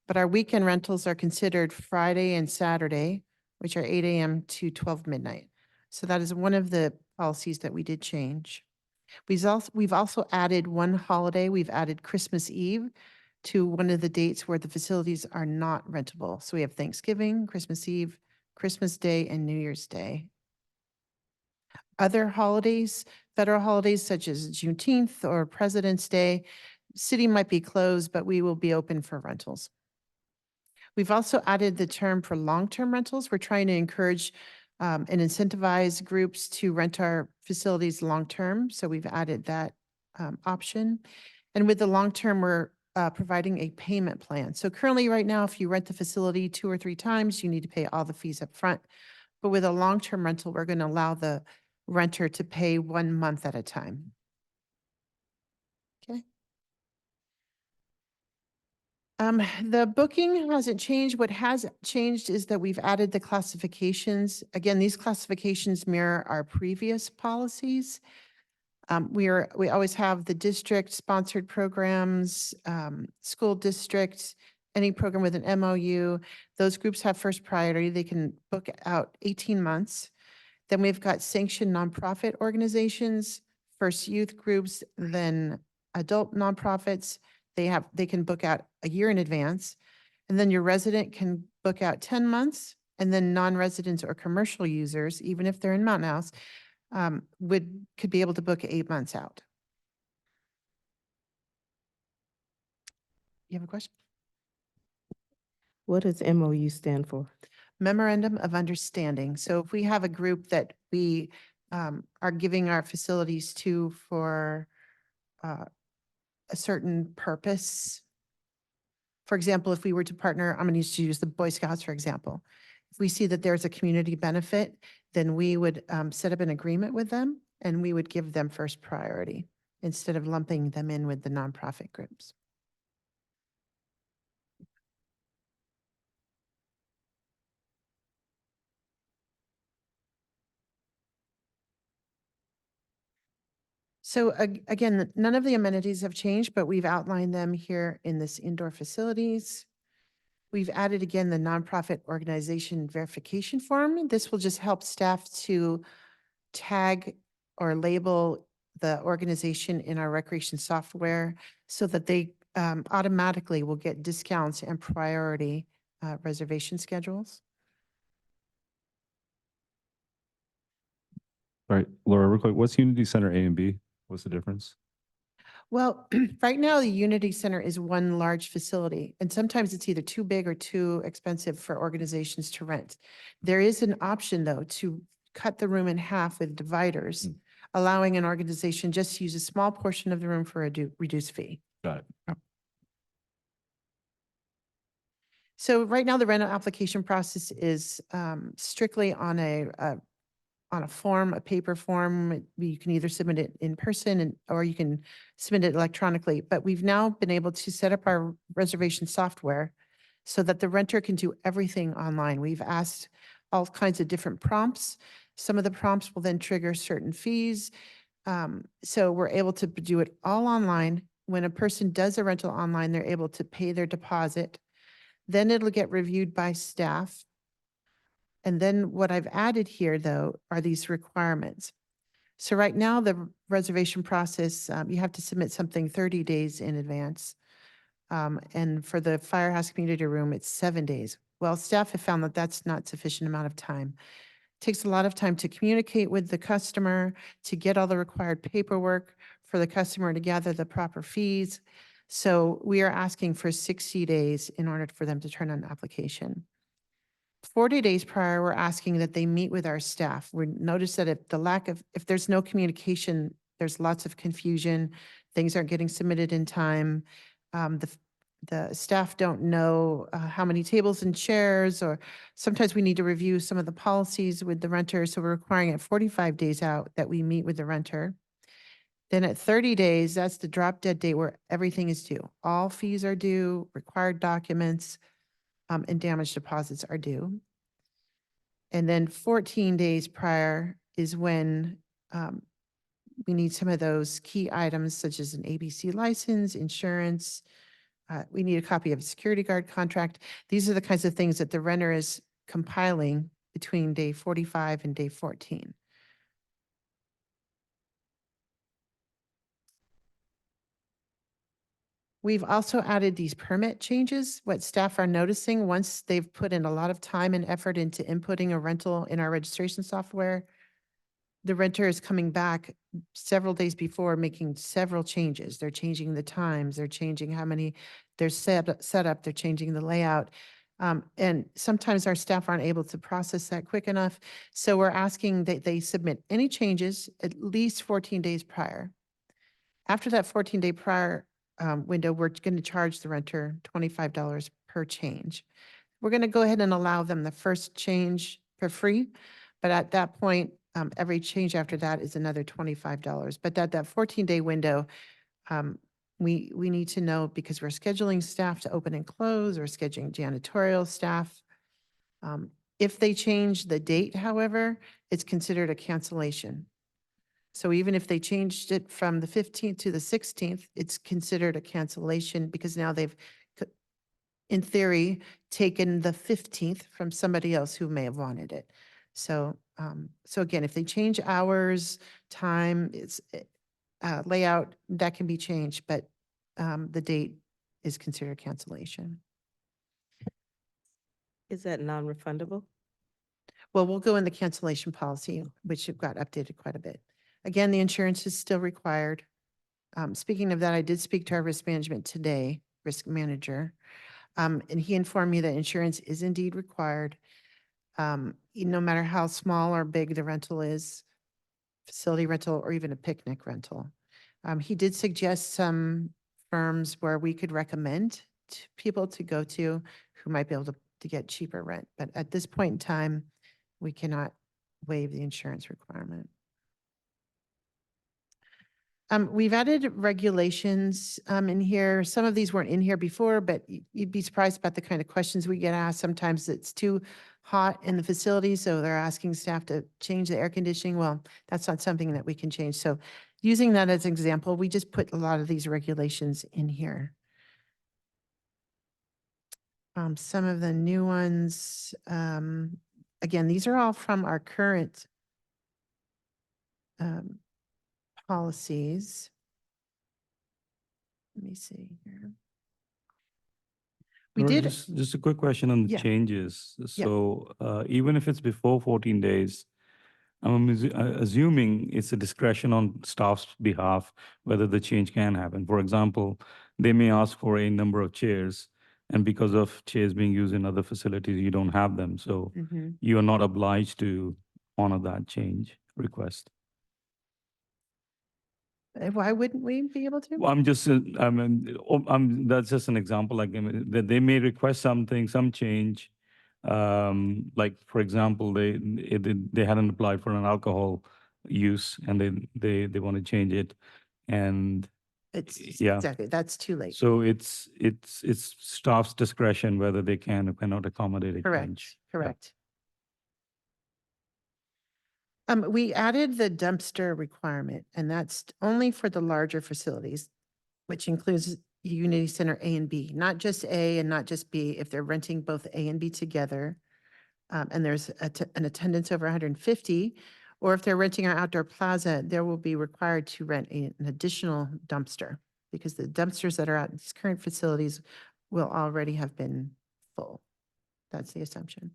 But our weekend rentals are considered Friday and Saturday, which are 8 a.m. to 12 midnight. So that is one of the policies that we did change. We've also added one holiday. We've added Christmas Eve to one of the dates where the facilities are not rentable. So we have Thanksgiving, Christmas Eve, Christmas Day, and New Year's Day. Other holidays, federal holidays such as Juneteenth or President's Day, city might be closed, but we will be open for rentals. We've also added the term for long-term rentals. We're trying to encourage and incentivize groups to rent our facilities long-term. So we've added that option. And with the long-term, we're providing a payment plan. So currently right now, if you rent the facility 2 or 3 times, you need to pay all the fees up front. But with a long-term rental, we're going to allow the renter to pay 1 month at a time. Okay. The booking hasn't changed. What has changed is that we've added the classifications. Again, these classifications mirror our previous policies. We always have the district-sponsored programs, school districts, any program with an MOU. Those groups have first priority. They can book out 18 months. Then we've got sanctioned nonprofit organizations, first youth groups, then adult nonprofits. They can book out a year in advance. And then your resident can book out 10 months. And then non-residents or commercial users, even if they're in Mountain House, could be able to book 8 months out. You have a question? What does MOU stand for? Memorandum of Understanding. So if we have a group that we are giving our facilities to for a certain purpose. For example, if we were to partner, I'm going to use the Boy Scouts, for example. If we see that there's a community benefit, then we would set up an agreement with them and we would give them first priority instead of lumping them in with the nonprofit groups. So again, none of the amenities have changed, but we've outlined them here in this indoor facilities. We've added again the nonprofit organization verification form. This will just help staff to tag or label the organization in our recreation software so that they automatically will get discounts and priority reservation schedules. All right, Laura, real quick, what's Unity Center A and B? What's the difference? Well, right now, the Unity Center is one large facility, and sometimes it's either too big or too expensive for organizations to rent. There is an option, though, to cut the room in half with dividers, allowing an organization just to use a small portion of the room for a reduced fee. Got it. So right now, the rental application process is strictly on a form, a paper form. You can either submit it in person or you can submit it electronically. But we've now been able to set up our reservation software so that the renter can do everything online. We've asked all kinds of different prompts. Some of the prompts will then trigger certain fees. So we're able to do it all online. When a person does a rental online, they're able to pay their deposit. Then it'll get reviewed by staff. And then what I've added here, though, are these requirements. So right now, the reservation process, you have to submit something 30 days in advance. And for the Firehouse Community Room, it's 7 days. Well, staff have found that that's not sufficient amount of time. It takes a lot of time to communicate with the customer, to get all the required paperwork for the customer to gather the proper fees. So we are asking for 60 days in order for them to turn on an application. 40 days prior, we're asking that they meet with our staff. We notice that if there's no communication, there's lots of confusion. Things aren't getting submitted in time. The staff don't know how many tables and chairs, or sometimes we need to review some of the policies with the renter. So we're requiring it 45 days out that we meet with the renter. Then at 30 days, that's the drop dead date where everything is due. All fees are due, required documents, and damage deposits are due. And then 14 days prior is when we need some of those key items such as an ABC license, insurance. We need a copy of a security guard contract. These are the kinds of things that the renter is compiling between day 45 and day 14. We've also added these permit changes. What staff are noticing, once they've put in a lot of time and effort into inputting a rental in our registration software, the renter is coming back several days before making several changes. They're changing the times, they're changing how many they're set up, they're changing the layout. And sometimes our staff aren't able to process that quick enough. So we're asking that they submit any changes at least 14 days prior. After that 14-day prior window, we're going to charge the renter $25 per change. We're going to go ahead and allow them the first change for free, but at that point, every change after that is another $25. But at that 14-day window, we need to know because we're scheduling staff to open and close or scheduling janitorial staff. If they change the date, however, it's considered a cancellation. So even if they changed it from the 15th to the 16th, it's considered a cancellation because now they've, in theory, taken the 15th from somebody else who may have wanted it. So, so again, if they change hours, time, it's layout, that can be changed, but the date is considered cancellation. Is that non-refundable? Well, we'll go in the cancellation policy, which got updated quite a bit. Again, the insurance is still required. Speaking of that, I did speak to our risk management today, risk manager, and he informed me that insurance is indeed required. No matter how small or big the rental is, facility rental or even a picnic rental. He did suggest some firms where we could recommend people to go to who might be able to get cheaper rent. But at this point in time, we cannot waive the insurance requirement. We've added regulations in here. Some of these weren't in here before, but you'd be surprised about the kind of questions we get asked. Sometimes it's too hot in the facility, so they're asking staff to change the air conditioning. Well, that's not something that we can change. So using that as an example, we just put a lot of these regulations in here. Some of the new ones, again, these are all from our current policies. Let me see here. We Laura, did, Just a quick question on the Yeah. changes. Yeah. So even if it's before 14 days, I'm assuming it's a discretion on staff's behalf whether the change can happen. For example, they may ask for a number of chairs, and because of chairs being used in other facilities, you don't have them. So Mhm. you are not obliged to honor that change request. Why wouldn't we be able to? Well, I'm just, I mean, that's just an example, like, I mean, that they may request something, some change. Like, for example, they hadn't applied for an alcohol use and they want to change it. And It's yeah. exactly, that's too late. so it's staff's discretion whether they can or cannot accommodate a Correct, change. correct. We added the dumpster requirement, and that's only for the larger facilities, which includes Unity Center A and B, not just A and not just B. If they're renting both A and B together, and there's an attendance over 150, or if they're renting our outdoor plaza, there will be required to rent an additional dumpster because the dumpsters that are at these current facilities will already have been full. That's the assumption.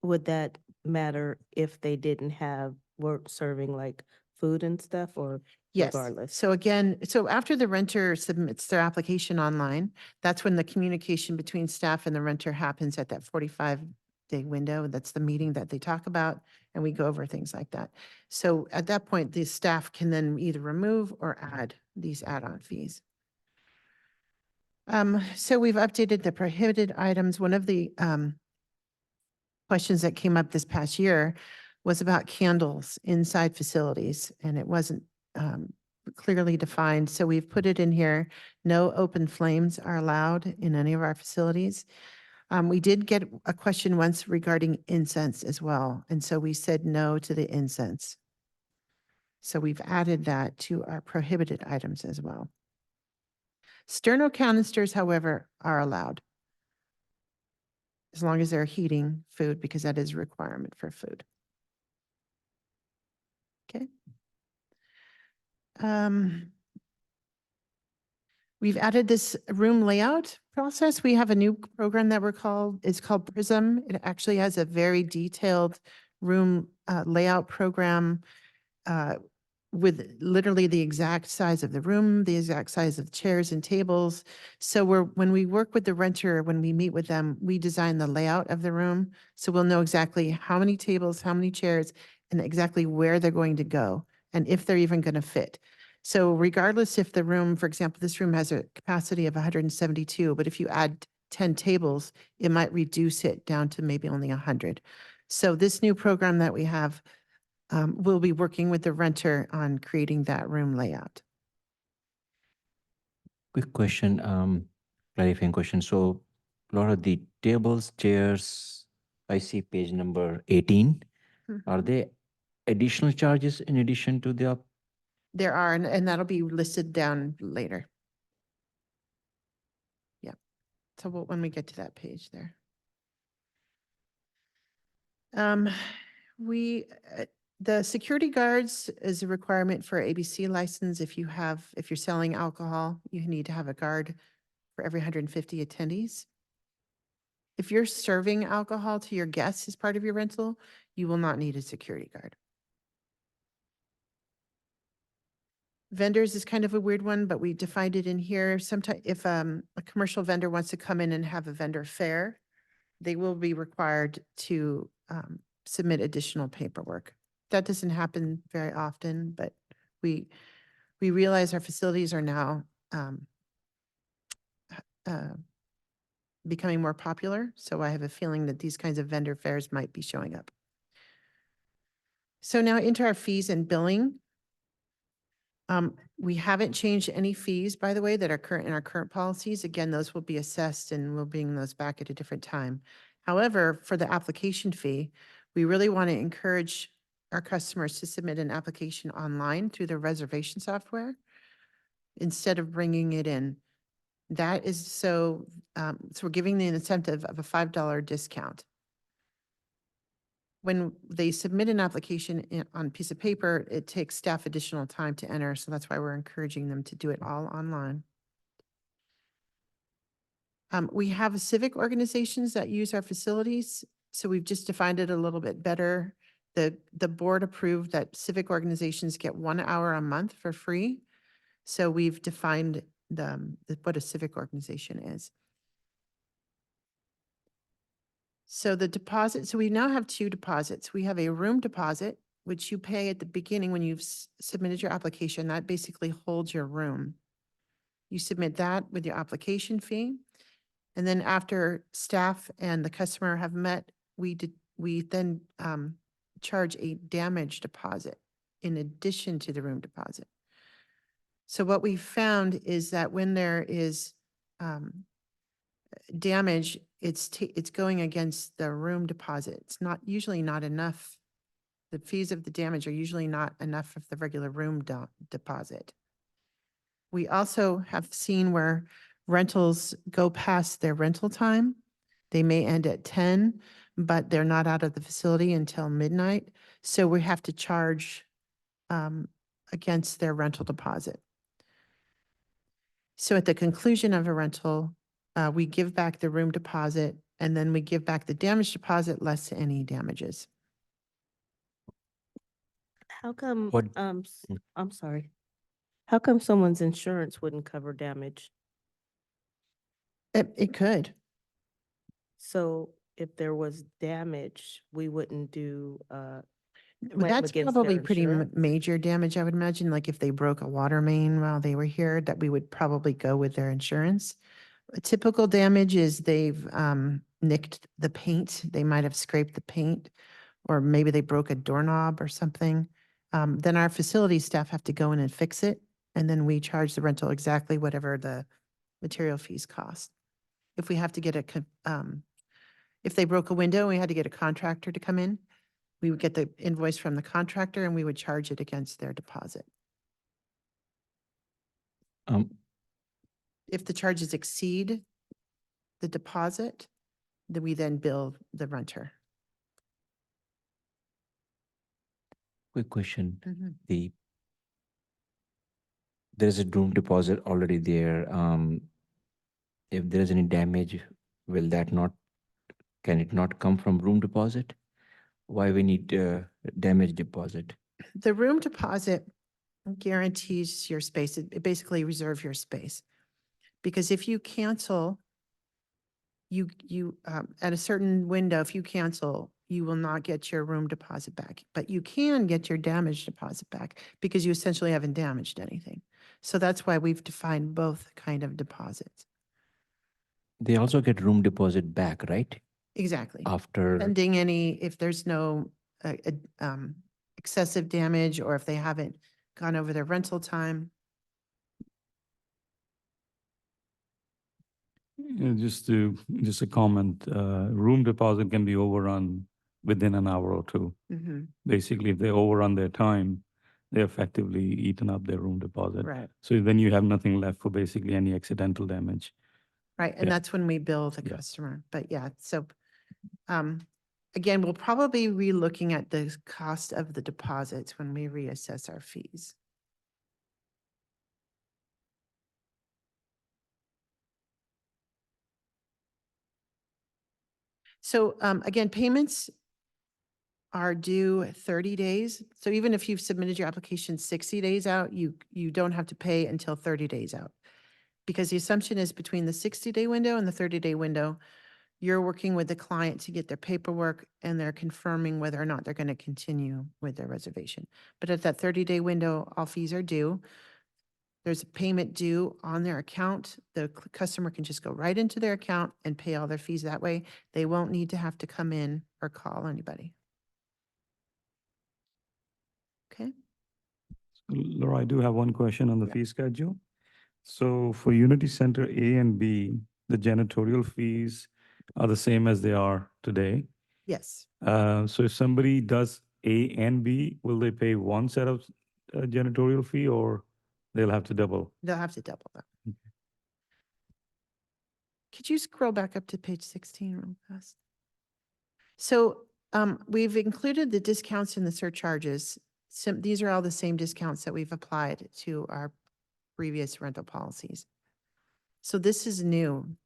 Would that matter if they didn't have work serving like food and stuff or Yes. regardless? So again, so after the renter submits their application online, that's when the communication between staff and the renter happens at that 45-day window. That's the meeting that they talk about, and we go over things like that. So at that point, the staff can then either remove or add these add-on fees. So we've updated the prohibited items. One of the questions that came up this past year was about candles inside facilities, and it wasn't clearly defined. So we've put it in here. No open flames are allowed in any of our facilities. We did get a question once regarding incense as well. And so we said no to the incense. So we've added that to our prohibited items as well. Sterno canisters, however, are allowed, as long as they're heating food, because that is a requirement for food. Okay. We've added this room layout process. We have a new program that it's called Prism. It actually has a very detailed room layout program with literally the exact size of the room, the exact size of chairs and tables. So when we work with the renter, when we meet with them, we design the layout of the room. So we'll know exactly how many tables, how many chairs, and exactly where they're going to go, and if they're even going to fit. So regardless if the room, for example, this room has a capacity of 172, but if you add 10 tables, it might reduce it down to maybe only 100. So this new program that we have, we'll be working with the renter on creating that room layout. Quick question, clarifying question. So Laura, the tables, chairs, I see page number 18. Are Mhm. they additional charges in addition to the, There are, and that'll be listed down later. Yeah. So when we get to that page there. We, the security guards is a requirement for ABC license. If you're selling alcohol, you need to have a guard for every 150 attendees. If you're serving alcohol to your guests as part of your rental, you will not need a security guard. Vendors is kind of a weird one, but we defined it in here. Sometimes if a commercial vendor wants to come in and have a vendor fair, they will be required to submit additional paperwork. That doesn't happen very often, but we realize our facilities are now becoming more popular. So I have a feeling that these kinds of vendor fairs might be showing up. So now into our fees and billing. We haven't changed any fees, by the way, that are current in our current policies. Again, those will be assessed and we'll bring those back at a different time. However, for the application fee, we really want to encourage our customers to submit an application online through their reservation software instead of bringing it in. That is so we're giving the incentive of a $5 discount. When they submit an application on a piece of paper, it takes staff additional time to enter, so that's why we're encouraging them to do it all online. We have civic organizations that use our facilities, so we've just defined it a little bit better. The board approved that civic organizations get 1 hour a month for free. So we've defined what a civic organization is. So the deposit, so we now have 2 deposits. We have a room deposit, which you pay at the beginning when you've submitted your application. That basically holds your room. You submit that with your application fee. And then after staff and the customer have met, we then charge a damage deposit in addition to the room deposit. So what we found is that when there is damage, it's going against the room deposit. It's usually not enough. The fees of the damage are usually not enough of the regular room deposit. We also have seen where rentals go past their rental time. They may end at 10, but they're not out of the facility until midnight. So we have to charge against their rental deposit. So at the conclusion of a rental, we give back the room deposit and then we give back the damage deposit less any damages. How come, What- I'm sorry. How come someone's insurance wouldn't cover damage? It could. So if there was damage, we wouldn't do, claim That's against probably their pretty insurance? major damage, I would imagine, like if they broke a water main while they were here, that we would probably go with their insurance. A typical damage is they've nicked the paint. They might have scraped the paint, or maybe they broke a doorknob or something. Then our facility staff have to go in and fix it, and then we charge the rental exactly whatever the material fees cost. If we have to get if they broke a window and we had to get a contractor to come in, we would get the invoice from the contractor and we would charge it against their deposit. If the charges exceed the deposit, then we then bill the renter. quick question, there's a room deposit already there. If there is any damage, will that not, can it not come from room deposit? Why we need damage deposit? The room deposit guarantees your space. It basically reserves your space. Because if you cancel, at a certain window, if you cancel, you will not get your room deposit back, but you can get your damage deposit back because you essentially haven't damaged anything. So that's why we've defined both kind of deposits. They also get room deposit back, right? Exactly. After, Pending if there's no excessive damage or if they haven't gone over their rental time. Just a comment, room deposit can be overrun within an hour or two. Mhm. Basically, if they overrun their time, they effectively eaten up their room deposit. Right, So then you have nothing left for basically any accidental damage. right. And Yeah. that's when we bill the Yeah. customer. But yeah, so again, we'll probably be looking at the cost of the deposits when we reassess our fees. So again, payments are due 30 days. So even if you've submitted your application 60 days out, you don't have to pay until 30 days out. Because the assumption is between the 60-day window and the 30-day window, you're working with the client to get their paperwork and they're confirming whether or not they're going to continue with their reservation. But at that 30-day window, all fees are due. There's a payment due on their account. The customer can just go right into their account and pay all their fees that way. They won't need to have to come in or call anybody. Okay? Laura, I do have one question on the Yeah. fee schedule. So for Unity Center A and B, the janitorial fees are the same as they are today. Yes. So if somebody does A and B, will they pay one set of janitorial fee or they'll have to double? They'll have to double that. Okay. Could you scroll back up to page 16 real fast? So we've included the discounts and the surcharges. These are all the same discounts that we've applied to our previous rental policies. So this is new.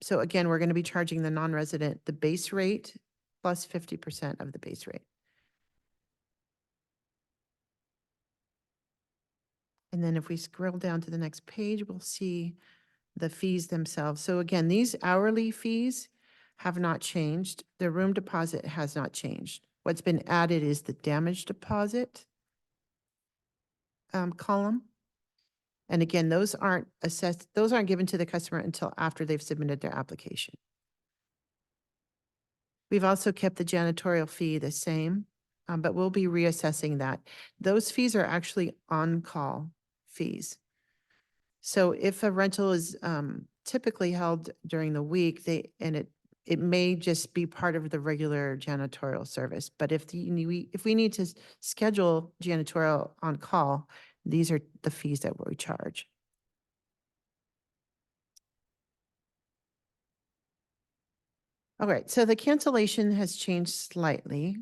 So again, we're going to be charging the non-resident the base rate plus 50% of the base rate. And then if we scroll down to the next page, we'll see the fees themselves. So again, these hourly fees have not changed. The room deposit has not changed. What's been added is the damage deposit column. And again, those aren't assessed, those aren't given to the customer until after they've submitted their application. We've also kept the janitorial fee the same, but we'll be reassessing that. Those fees are actually on-call fees. So if a rental is typically held during the week, it may just be part of the regular janitorial service. But if we need to schedule janitorial on call, these are the fees that we charge. All right, so the cancellation has changed slightly.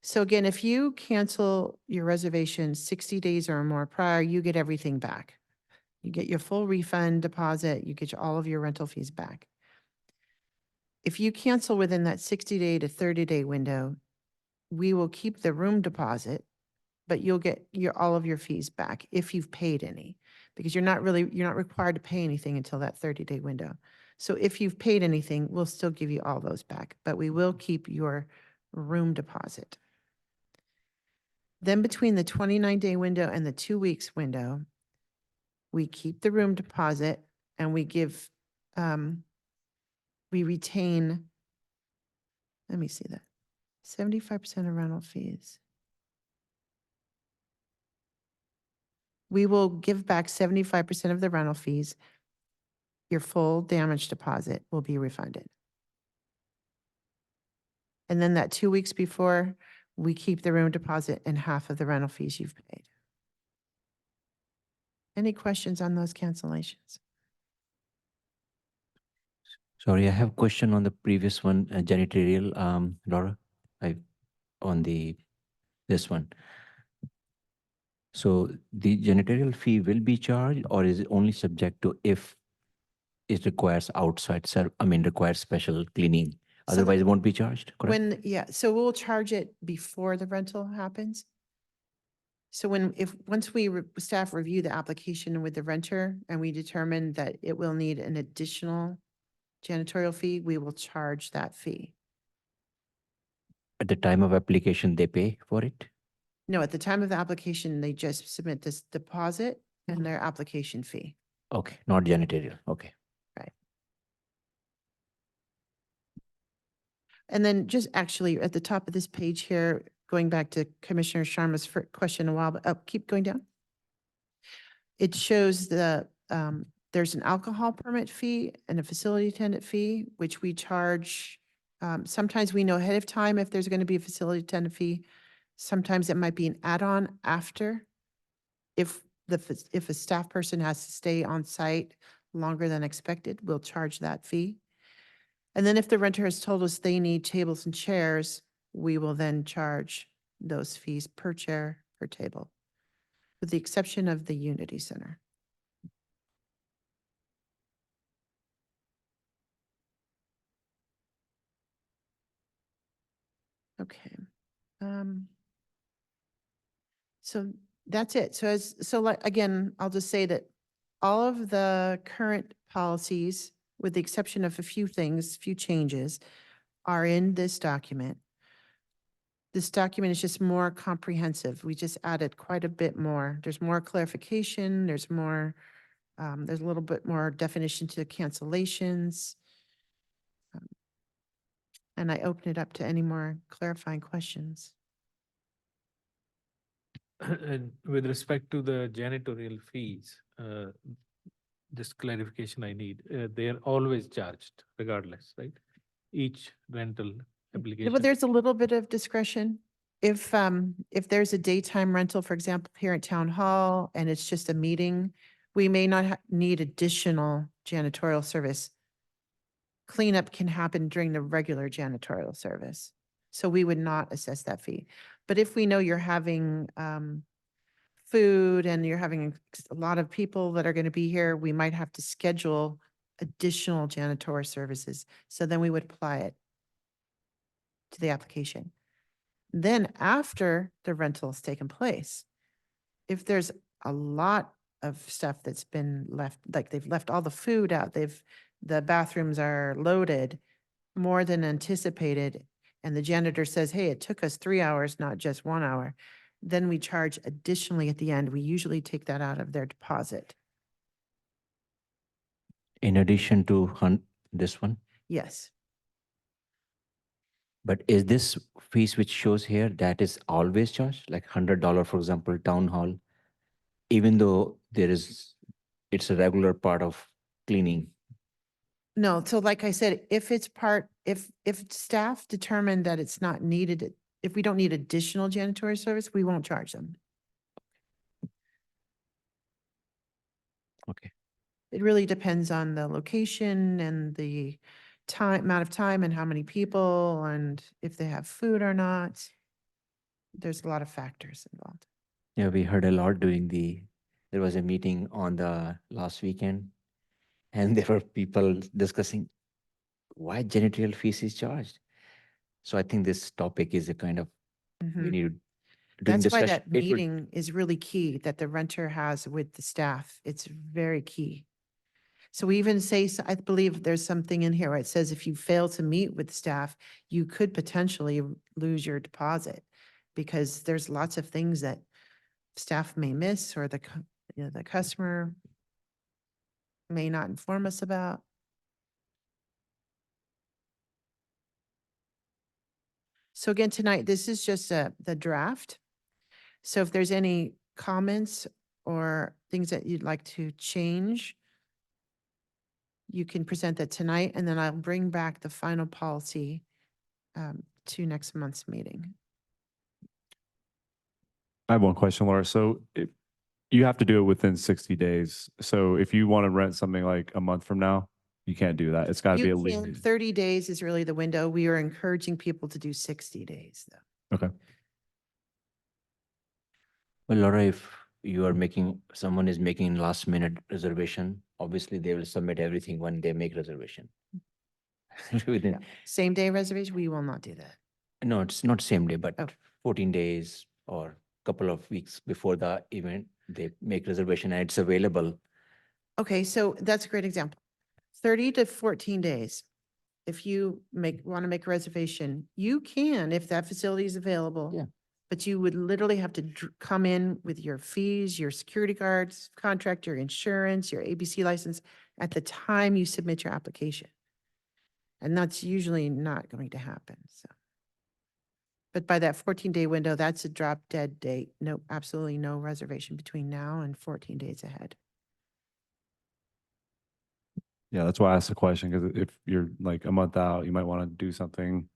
So again, if you cancel your reservation 60 days or more prior, you get everything back. You get your full refund deposit, you get all of your rental fees back. If you cancel within that 60-day to 30-day window, we will keep the room deposit, but you'll get all of your fees back if you've paid any, because you're not required to pay anything until that 30-day window. So if you've paid anything, we'll still give you all those back, but we will keep your room deposit. Then between the 29-day window and the 2 weeks window, we keep the room deposit and we retain, let me see that, 75% of rental fees. We will give back 75% of the rental fees. Your full damage deposit will be refunded. And then that 2 weeks before, we keep the room deposit and half of the rental fees you've paid. Any questions on those cancellations? Sorry, I have a question on the previous one, janitorial, Laura, this one. So the janitorial fee will be charged, or is it only subject to if it requires requires special cleaning? So the- Otherwise it won't be charged, correct? So we'll charge it before the rental happens. So once staff review the application with the renter and we determine that it will need an additional janitorial fee, we will charge that fee. At the time of application, they pay for it? No, at the time of the application, they just submit this deposit and their application fee. Okay, not janitorial, okay. And then just actually at the top of this page here, going back to Commissioner Sharma's question a while, keep going down. It shows the There's an alcohol permit fee and a facility attendant fee, which we charge. Sometimes we know ahead of time if there's going to be a facility attendant fee. Sometimes it might be an add-on after. If if a staff person has to stay on site longer than expected, we'll charge that fee. And then if the renter has told us they need tables and chairs, we will then charge those fees per chair, per table, with the exception of the Unity Center. Okay. So that's it. So like, again, I'll just say that all of the current policies, with the exception of a few things, few changes, are in this document. This document is just more comprehensive. We just added quite a bit more. There's more clarification, there's more, there's a little bit more definition to cancellations. And I open it up to any more clarifying questions. And with respect to the janitorial fees, just clarification I need, they are always charged regardless, right? Each rental application. But there's a little bit of discretion. If there's a daytime rental, for example, here at Town Hall, and it's just a meeting, we may not need additional janitorial service. Cleanup can happen during the regular janitorial service. So we would not assess that fee. But if we know you're having food and you're having a lot of people that are going to be here, we might have to schedule additional janitorial services. So then we would apply it to the application. Then after the rental's taken place, if there's a lot of stuff that's been left, like they've left all the food out, the bathrooms are loaded more than anticipated, and the janitor says, hey, it took us 3 hours, not just 1 hour, then we charge additionally at the end. We usually take that out of their deposit. In addition to this one, Yes. but is this fees which shows here that is always charged, like $100, for example, town hall, even though it's a regular part of cleaning? No, so like I said, if it's if staff determine that it's not needed, if we don't need additional janitorial service, we won't charge them. Okay. It really depends on the location and the amount of time and how many people and if they have food or not. There's a lot of factors involved. Yeah, we heard a lot there was a meeting on the last weekend, and there were people discussing why janitorial fees is charged. So I think this topic is a kind of, we Mhm. need to. during That's why discussion, that it will- meeting is really key that the renter has with the staff. It's very key. So we even say, I believe there's something in here where it says if you fail to meet with staff, you could potentially lose your deposit because there's lots of things that staff may miss or the customer may not inform us about. So again, tonight, this is just the draft. So if there's any comments or things that you'd like to change, you can present that tonight, and then I'll bring back the final policy to next month's meeting. I have one question, Laura. So you have to do it within 60 days. So if you want to rent something like a month from now, you can't do that. It's got to be You at can, least. 30 days is really the window. We are encouraging people to do 60 days, though. Okay. Well, Laura, if someone is making last minute reservation, obviously they will submit everything when they make reservation. Within, Same day reservation, we will not do that. no, it's not same day, but Oh. 14 days or couple of weeks before the event, they make reservation and it's available. Okay, so that's a great example. 30 to 14 days. If you want to make a reservation, you can, if that facility is available. Yeah. But you would literally have to come in with your fees, your security guards, contract, your insurance, your ABC license at the time you submit your application. And that's usually not going to happen, so. But by that 14-day window, that's a drop dead date. No, absolutely no reservation between now and 14 days ahead. Yeah, that's why I asked the question, because if you're like a month out, you might want to do something.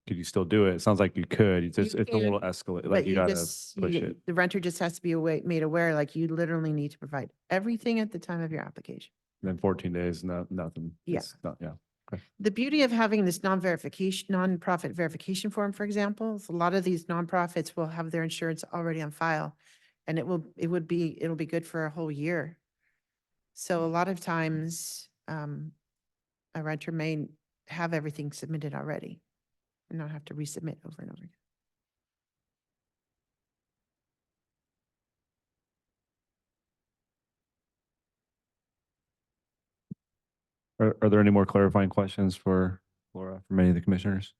Could you still do it? It sounds like you could. It's just, You it's a little can, escalate, But like you you gotta just, push it. the renter just has to be made aware, like you literally need to provide everything at the time of your application. Then 14 days, nothing. Yeah. It's not, yeah. The beauty of having this nonprofit verification form, for example, is a lot of these nonprofits will have their insurance already on file. And it'll be good for a whole year. So a lot of times, a renter may have everything submitted already and not have to resubmit over and over again. Are there any more clarifying questions for Laura from any of the commissioners?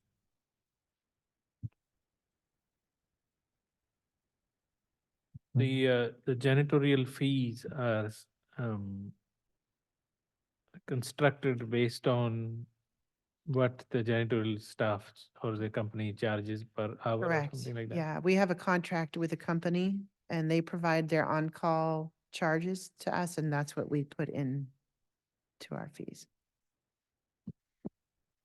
The janitorial fees are constructed based on what the janitorial staff or the company charges per hour or Correct. something like that. Yeah, we have a contract with a company and they provide their on-call charges to us, and that's what we put in to our fees.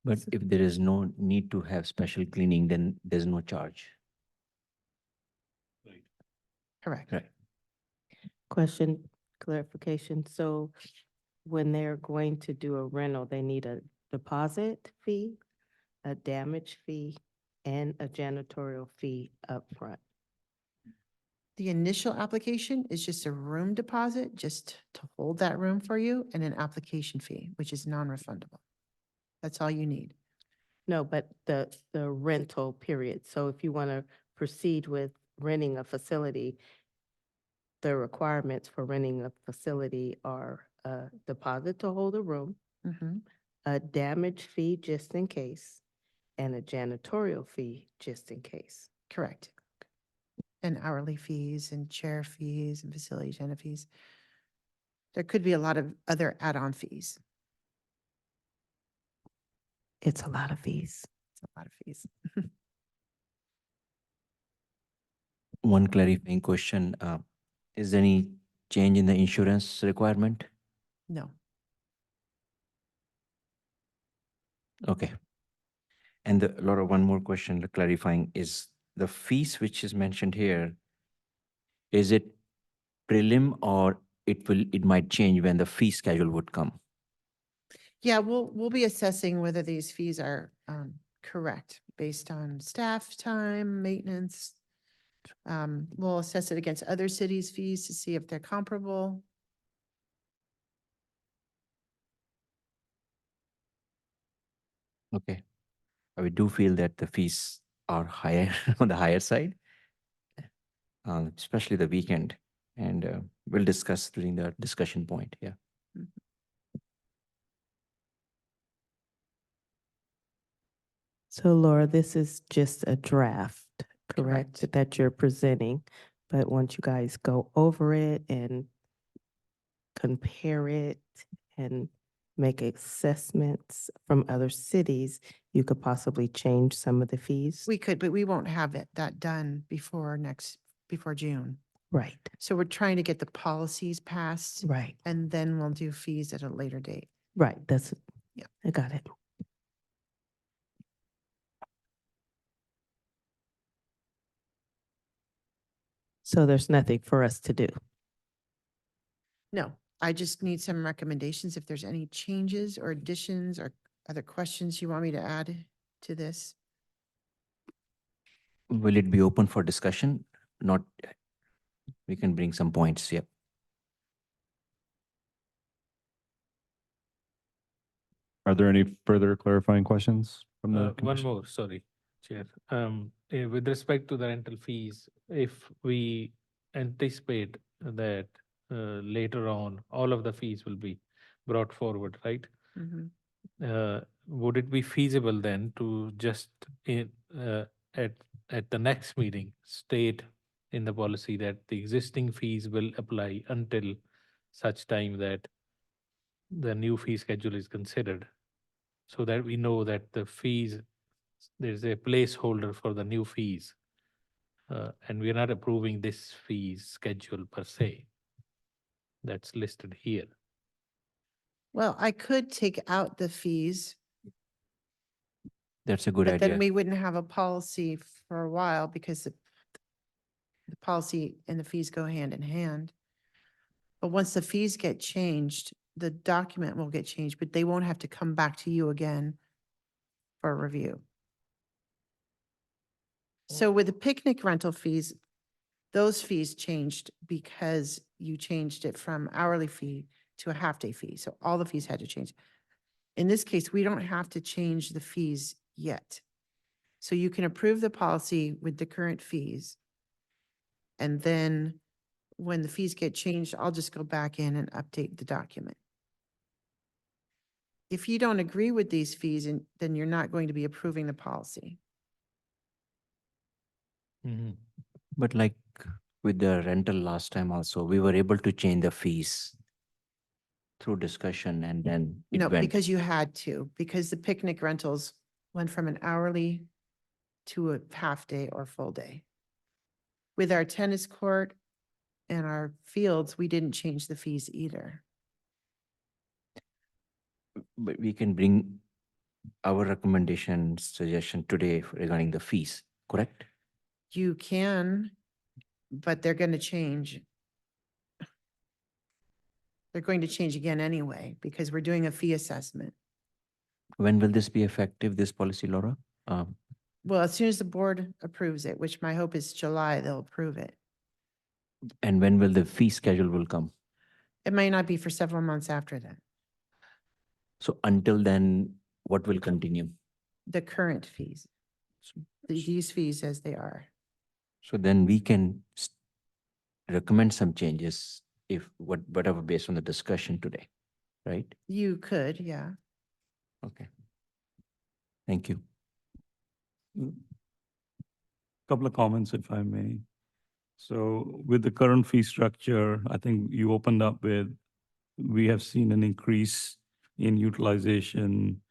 But if there is no need to have special cleaning, then there's no charge. Correct. Right. Question, clarification. So when they're going to do a rental, they need a deposit fee, a damage fee, and a janitorial fee upfront. The initial application is just a room deposit, just to hold that room for you, and an application fee, which is non-refundable. That's all you need. No, but the rental period. So if you want to proceed with renting a facility, the requirements for renting a facility are a deposit to hold a room, Mhm. a damage fee just in case, and a janitorial fee just in case. Correct. And hourly fees and chair fees and facility agenda fees. There could be a lot of other add-on fees. It's a lot of fees. It's a lot of fees. One clarifying question, is there any change in the insurance requirement? No. Okay. And Laura, one more question clarifying is the fees which is mentioned here, is it prelim or it might change when the fee schedule would come? Yeah, we'll be assessing whether these fees are correct based on staff time, maintenance. We'll assess it against other cities' fees to see if they're comparable. Okay. We do feel that the fees are higher on the higher side, especially the weekend. And we'll discuss during the discussion point. Yeah. So Laura, this is just a draft, Correct. correct? That you're presenting, but once you guys go over it and compare it and make assessments from other cities, you could possibly change some of the fees? We could, but we won't have that done before June. Right, So we're trying to get the policies passed right, and then we'll do fees at a later date. right. That's, Yeah. I got it. So there's nothing for us to do. No, I just need some recommendations if there's any changes or additions or other questions you want me to add to this. Will it be open for discussion? Not, we can bring some points. Yep. Are there any further clarifying questions from the One commission? more, sorry, Chair. With respect to the rental fees, if we anticipate that later on, all of the fees will be brought forward, right? Mhm. Would it be feasible then to just at the next meeting, state in the policy that the existing fees will apply until such time that the new fee schedule is considered, so that we know that the fees, there's a placeholder for the new fees. And we are not approving this fees schedule per se. That's listed here. Well, I could take out the fees, That's a good but then idea. we wouldn't have a policy for a while because the policy and the fees go hand in hand. But once the fees get changed, the document will get changed, but they won't have to come back to you again for a review. So with the picnic rental fees, those fees changed because you changed it from hourly fee to a half-day fee. So all the fees had to change. In this case, we don't have to change the fees yet. So you can approve the policy with the current fees. And then when the fees get changed, I'll just go back in and update the document. If you don't agree with these fees, then you're not going to be approving the policy. Mhm. But like with the rental last time also, we were able to change the fees through discussion and then it No, went. because you had to, because the picnic rentals went from an hourly to a half-day or full day. With our tennis court and our fields, we didn't change the fees either. But we can bring our recommendation, suggestion today regarding the fees, correct? You can, but they're going to change. They're going to change again anyway, because we're doing a fee assessment. When will this be effective, this policy, Laura? Well, as soon as the board approves it, which my hope is July, they'll approve it. And when will the fee schedule will come? It may not be for several months after that, So until then, what will continue? the current fees, these fees as they are. So then we can recommend some changes if whatever based on the discussion today, right? You could, yeah. Okay. Thank you. Couple of comments, if I may. So with the current fee structure, I think you opened up with, we have seen an increase in utilization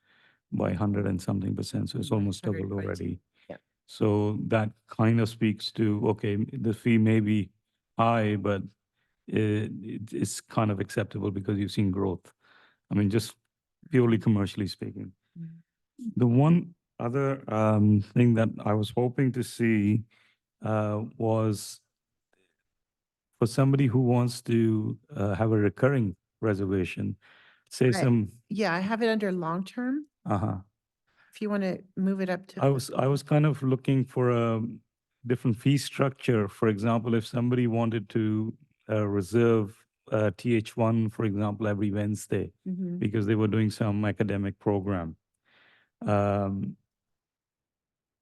by 100 and something percent, so it's almost doubled 122. already. Yeah. So that kind of speaks to, okay, the fee may be high, but it's kind of acceptable because you've seen growth. I mean, just purely commercially speaking. The one other thing that I was hoping to see was for somebody who wants to have a recurring reservation, say Right. some, Yeah, I have it under long-term. uh-huh. If you want to move it up to. I was kind of looking for a different fee structure. For example, if somebody wanted to reserve TH1, for example, every Wednesday, Mhm. because they were doing some academic program.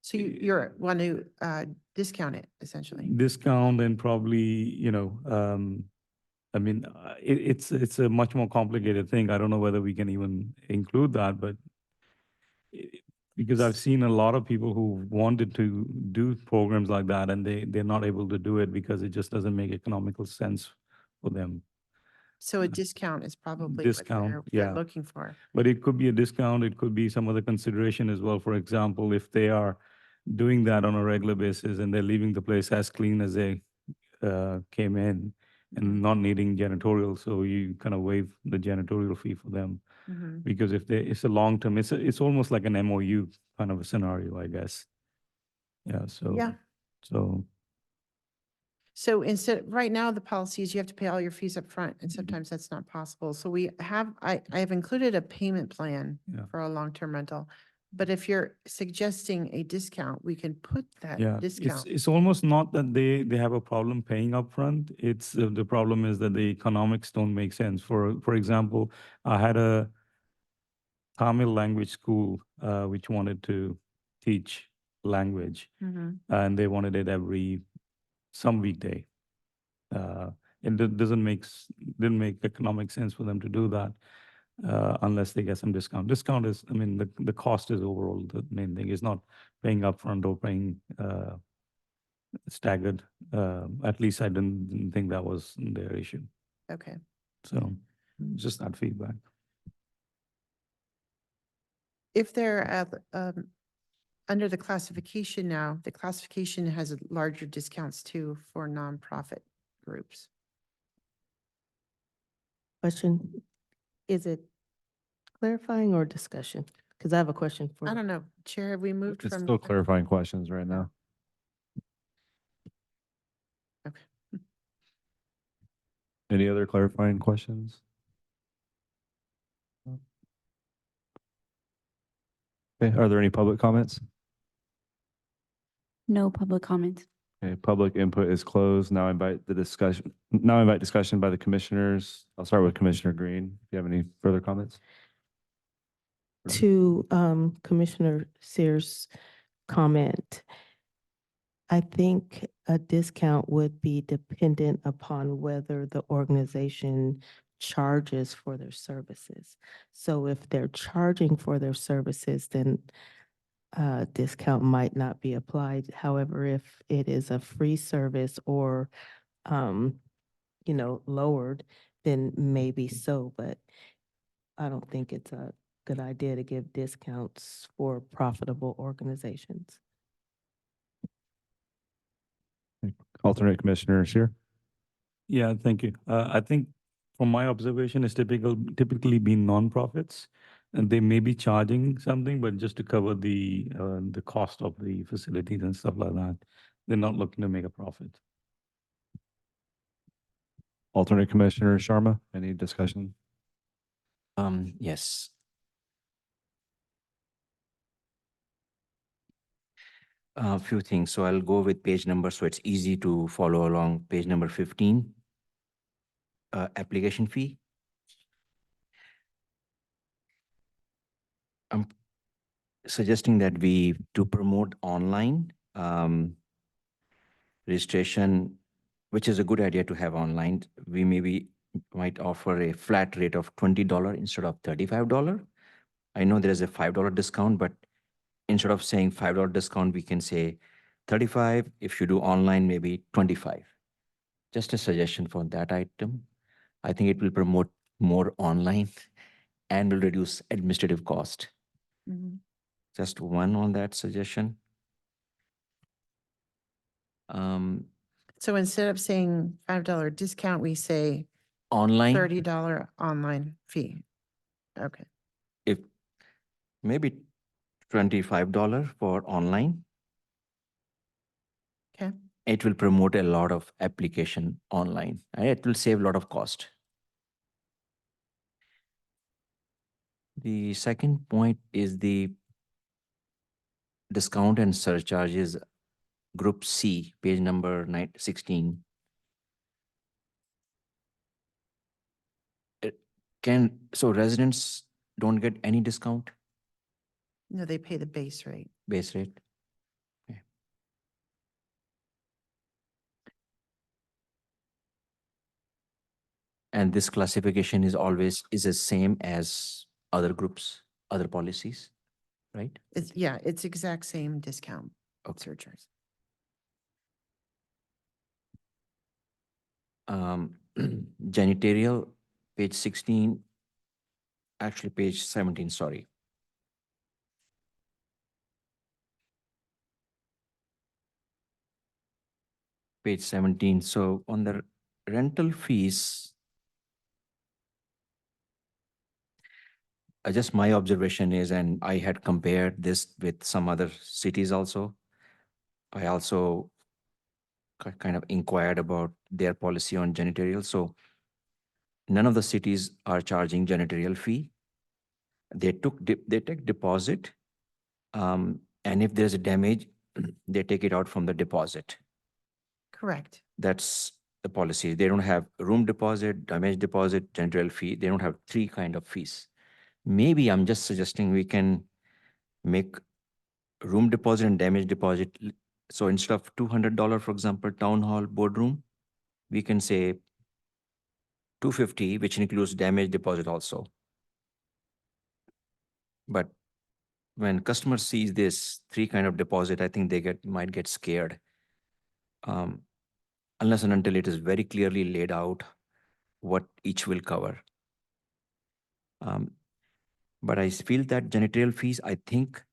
So you're want to discount it essentially. Discount and probably, I mean, it's a much more complicated thing. I don't know whether we can even include that, but because I've seen a lot of people who wanted to do programs like that and they're not able to do it because it just doesn't make economical sense for them. So a discount is probably Discount, what they're yeah. looking for. But it could be a discount, it could be some other consideration as well. For example, if they are doing that on a regular basis and they're leaving the place as clean as they came in and not needing janitorial, so you kind of waive the janitorial fee for them. Mhm. Because if it's a long term, it's almost like an MOU kind of a scenario, I guess. Yeah, so. Yeah. So instead, right now, the policy is you have to pay all your fees up front, and sometimes that's not possible. So I have included a payment plan Yeah. for a long-term rental. But if you're suggesting a discount, we can put that Yeah, discount. it's almost not that they have a problem paying upfront. It's the problem is that the economics don't make sense. For example, I had a Tamil language school which wanted to teach language, Mhm. and they wanted it some weekday. It didn't make economic sense for them to do that unless they get some discount. Discount is, I mean, the cost is overall the main thing. It's not paying upfront or paying staggered. At least I didn't think that was their issue. Okay. So just that feedback. If they're under the classification now, the classification has larger discounts too for nonprofit groups. Question, is it Clarifying or discussion? Because I have a question for. I don't know, Chair, have we moved It's from? still clarifying questions right now. Okay. Any other clarifying questions? Okay, are there any public comments? No public comment. Okay, public input is closed. Now I invite discussion by the commissioners. I'll start with Commissioner Green. Do you have any further comments? To Commissioner Sears' comment, I think a discount would be dependent upon whether the organization charges for their services. So if they're charging for their services, then discount might not be applied. However, if it is a free service or, lowered, then maybe so, but I don't think it's a good idea to give discounts for profitable organizations. Alternate Commissioner Shear. Yeah, thank you. I think from my observation, it's typically been nonprofits, and they may be charging something, but just to cover the cost of the facilities and stuff like that. They're not looking to make a profit. Alternate Commissioner Sharma, any discussion? Yes. A few things. So I'll go with page number so it's easy to follow along. Page number 15. Application fee. I'm suggesting that to promote online registration, which is a good idea to have online, we might offer a flat rate of $20 instead of $35. I know there is a $5 discount, but instead of saying $5 discount, we can say 35. If you do online, maybe 25. Just a suggestion for that item. I think it will promote more online and will reduce administrative cost. Just one on that suggestion. So instead of saying $5 discount, we say Online, $30 online fee. Okay. if maybe $25 for online. Okay. It will promote a lot of application online, and it will save a lot of cost. The second point is the discount and surcharges, group C, page number 16. So residents don't get any discount, No, they pay the base rate. base rate? Okay. And this classification is the same as other groups, other policies, right? It's exact same discount surcharge. Janitorial, page 16, actually page 17, sorry. Page 17, so on the rental fees, just my observation is, and I had compared this with some other cities also. I also kind of inquired about their policy on janitorial. So none of the cities are charging janitorial fee. They take deposit, and if there's a damage, they take it out from the deposit. Correct. That's the policy. They don't have room deposit, damage deposit, janitorial fee. They don't have three kind of fees. Maybe I'm just suggesting we can make room deposit and damage deposit. So instead of $200, for example, town hall boardroom, we can say $250, which includes damage deposit also. But when customer sees this three kind of deposit, I think they might get scared. Unless and until it is very clearly laid out what each will cover. But I feel that janitorial fees, I think,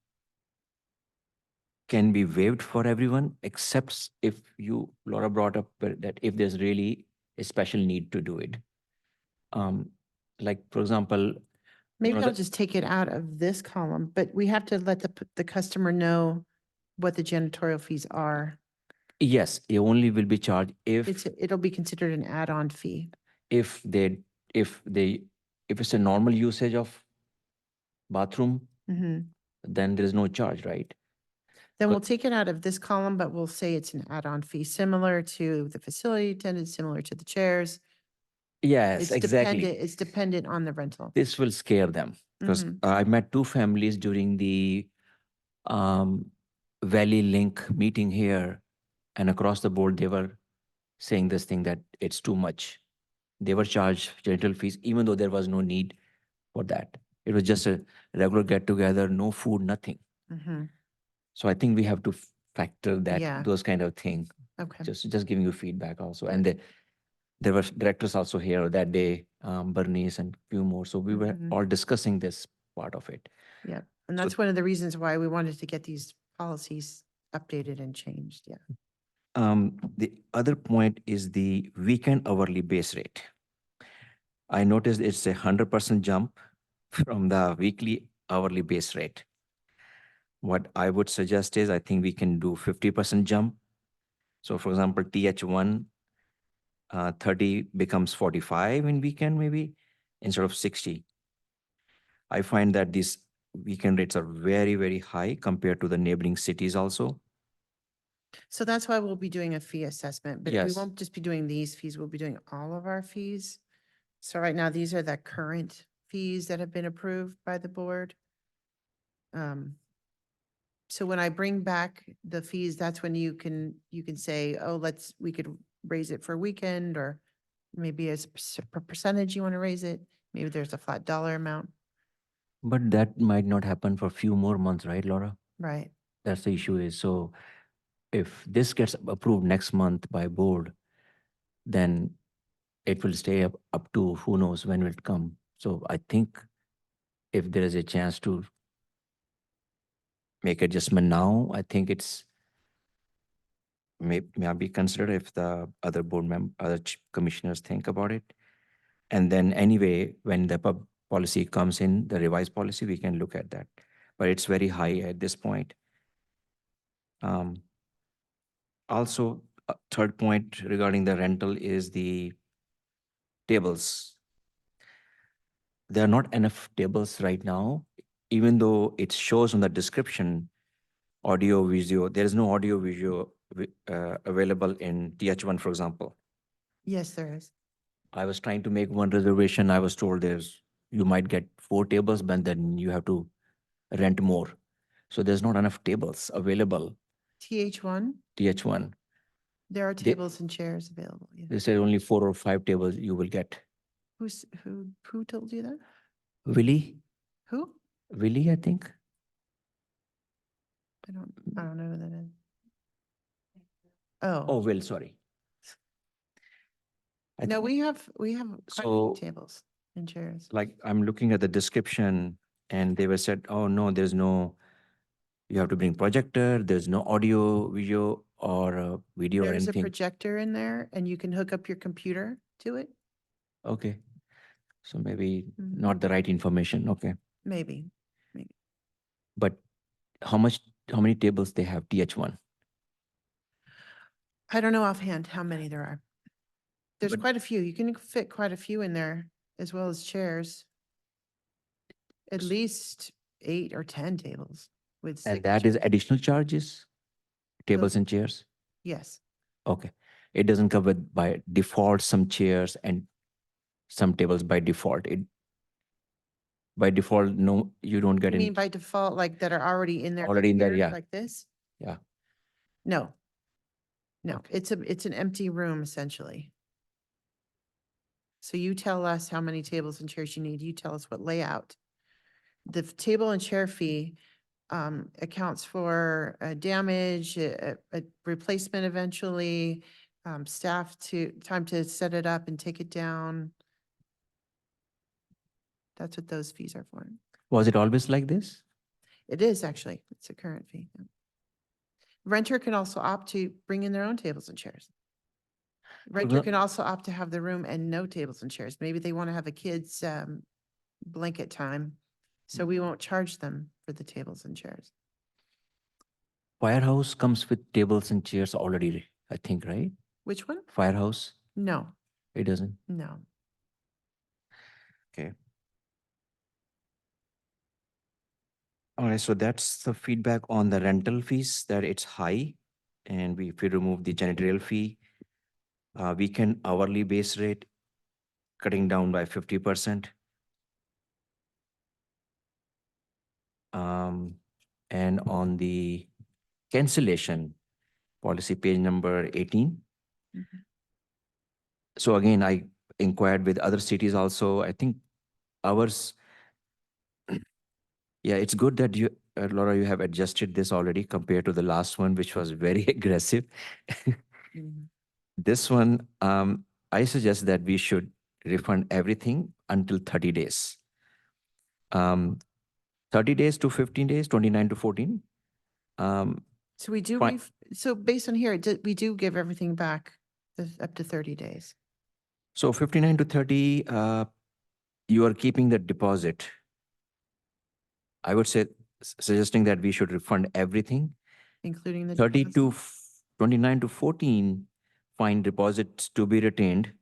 can be waived for everyone, except if Laura brought up that if there's really a special need to do it. Like, for example, Maybe know, I'll that- just take it out of this column, but we have to let the customer know what the janitorial fees are. Yes, it only will be charged It'll be considered an add-on fee. if they, if it's a normal usage of bathroom, Mhm. then there is no charge, right? Then But- we'll take it out of this column, but we'll say it's an add-on fee, similar to the facility attendant, similar to the chairs. Yes, It's exactly. dependent, it's dependent on the rental. This will scare them because Mhm. I met two families during the Valley Link meeting here, and across the board, they were saying this thing that it's too much. They were charged janitorial fees, even though there was no need for that. It was just a regular get together, no food, nothing. Mhm. So I think we have to factor that, Yeah. those kind of thing. Okay. Just giving you feedback also. And there were directors also here that day, Bernice and few more. So we were Mhm. all discussing this part of it. Yeah, and So- that's one of the reasons why we wanted to get these policies updated and changed, yeah. The other point is the weekend hourly base rate. I noticed it's 100% jump from the weekly hourly base rate. What I would suggest is I think we can do 50% jump. So for example, TH1, 30 becomes 45 in weekend maybe instead of 60. I find that these weekend rates are very, very high compared to the neighboring cities also. So that's why we'll be doing a fee assessment, but we Yes. won't just be doing these fees, we'll be doing all of our fees. So right now, these are the current fees that have been approved by the board. So when I bring back the fees, that's when you can say, oh, we could raise it for a weekend, or maybe as a percentage you want to raise it. Maybe there's a flat dollar amount, But that might not happen for a few more months, right, Laura? right? That's the issue is. So if this gets approved next month by board, then it will stay up to who knows when will it come. So I think if there is a chance to make adjustment now, I think it's may be considered if the other commissioners think about it. And then anyway, when the policy comes in, the revised policy, we can look at that. But it's very high at this point. Also, third point regarding the rental is the tables. There are not enough tables right now, even though it shows on the description, audio, video, there is no audio, video available in TH1, for example. Yes, there is. I was trying to make one reservation. I was told you might get 4 tables, but then you have to rent more. So there's not enough tables available, TH1, TH1. there are They- tables and chairs available. Yeah. They said only 4 or 5 tables you will get. Who told you that? Willie, Who? I think. I don't know who that is. Oh, Oh, Will, sorry. I no, think- we have quite a So- few tables and chairs. Like I'm looking at the description and they were said, oh no, there's no, you have to bring projector, there's no audio, video or video or There's a anything. projector in there and you can hook up your computer to it, Okay. So maybe Mhm. not the right information. Okay. maybe. But how many tables they have TH1? I don't know offhand how many there are. There's But- quite a few. You can fit quite a few in there as well as chairs. At least 8 or 10 tables with And 6 that is chairs. additional charges? Tables and chairs? Yes, Okay. It doesn't cover by default some chairs and some tables by default. By default, no, you don't get you mean any. by default, like that are already in there? Already in there, here, yeah. Like this? Yeah. No. No, it's an empty room essentially. So you tell us how many tables and chairs you need. You tell us what layout. The table and chair fee accounts for damage, a replacement eventually, time to set it up and take it down. That's what those fees are for. Was it always like this? It is actually, it's a current fee. Yeah. Renter can also opt to bring in their own tables and chairs. Renter exam- can also opt to have the room and no tables and chairs. Maybe they want to have a kids blanket time. So we won't charge them for the tables and chairs. Firehouse comes with tables and chairs already, I think, right? Which one? Firehouse, No, it doesn't. no. Okay. All right, so that's the feedback on the rental fees, that it's high. And if we remove the janitorial fee, weekend hourly base rate cutting down by 50%. And on the cancellation policy, page number 18. Mhm. So again, I inquired with other cities also. I think ours, yeah, it's good that you, Laura, you have adjusted this already compared to the last one, which was very aggressive. Mhm. This one, I suggest that we should refund everything until 30 days. 30 days to 15 days, 29 to 14. So we do, Fine. so based on here, we do give everything back up to 30 days. So 59 to 30, you are keeping the deposit. I would say suggesting that we should refund everything. Including the 30 deposit? to 29 to 14, fine deposits to be retained.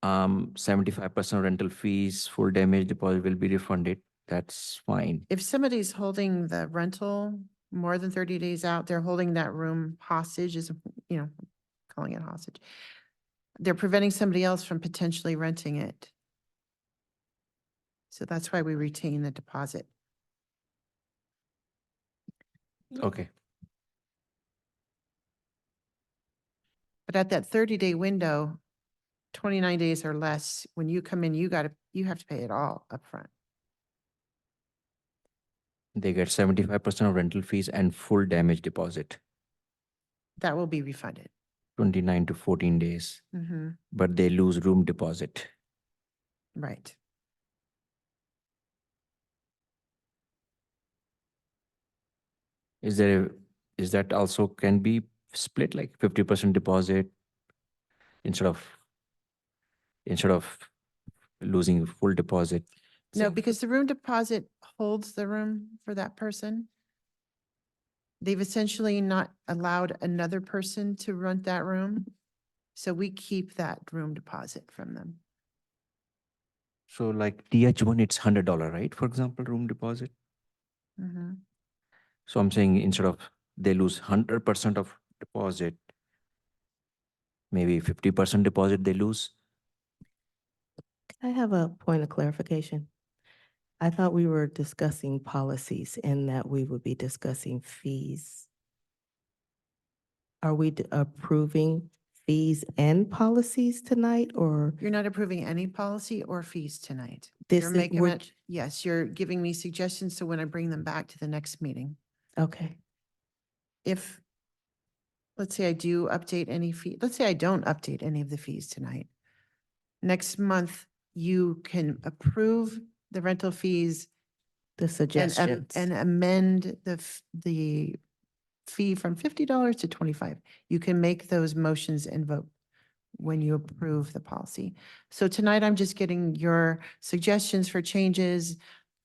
75% rental fees, full damage deposit will be refunded. That's fine. If somebody's holding the rental more than 30 days out, they're holding that room hostage, is, you know, calling it hostage. They're preventing somebody else from potentially renting it. So that's why we retain the deposit. Okay. But at that 30-day window, 29 days or less, when you come in, you have to pay it all upfront. They get 75% of rental fees and full damage deposit, That will be refunded. 29 to 14 days, Mm-hmm. but they lose room deposit. Right. Is that also can be split like 50% deposit instead of losing full deposit? No, because the room deposit holds the room for that person. They've essentially not allowed another person to rent that room. So we keep that room deposit from them. So like TH1, it's $100, right? For example, room deposit. Mm-hmm. So I'm saying instead of they lose 100% of deposit, maybe 50% deposit they lose. I have a point of clarification. I thought we were discussing policies and that we would be discussing fees. Are we approving fees and policies tonight, or You're not approving any policy or fees tonight. This You're is- making we're- it, yes, you're giving me suggestions, so when I bring them back to the next meeting, okay, if, let's say I do update any fee, let's say I don't update any of the fees tonight. Next month, you can approve the rental fees the and, suggestions? and amend the fee from $50 to 25. You can make those motions and vote when you approve the policy. So tonight, I'm just getting your suggestions for changes,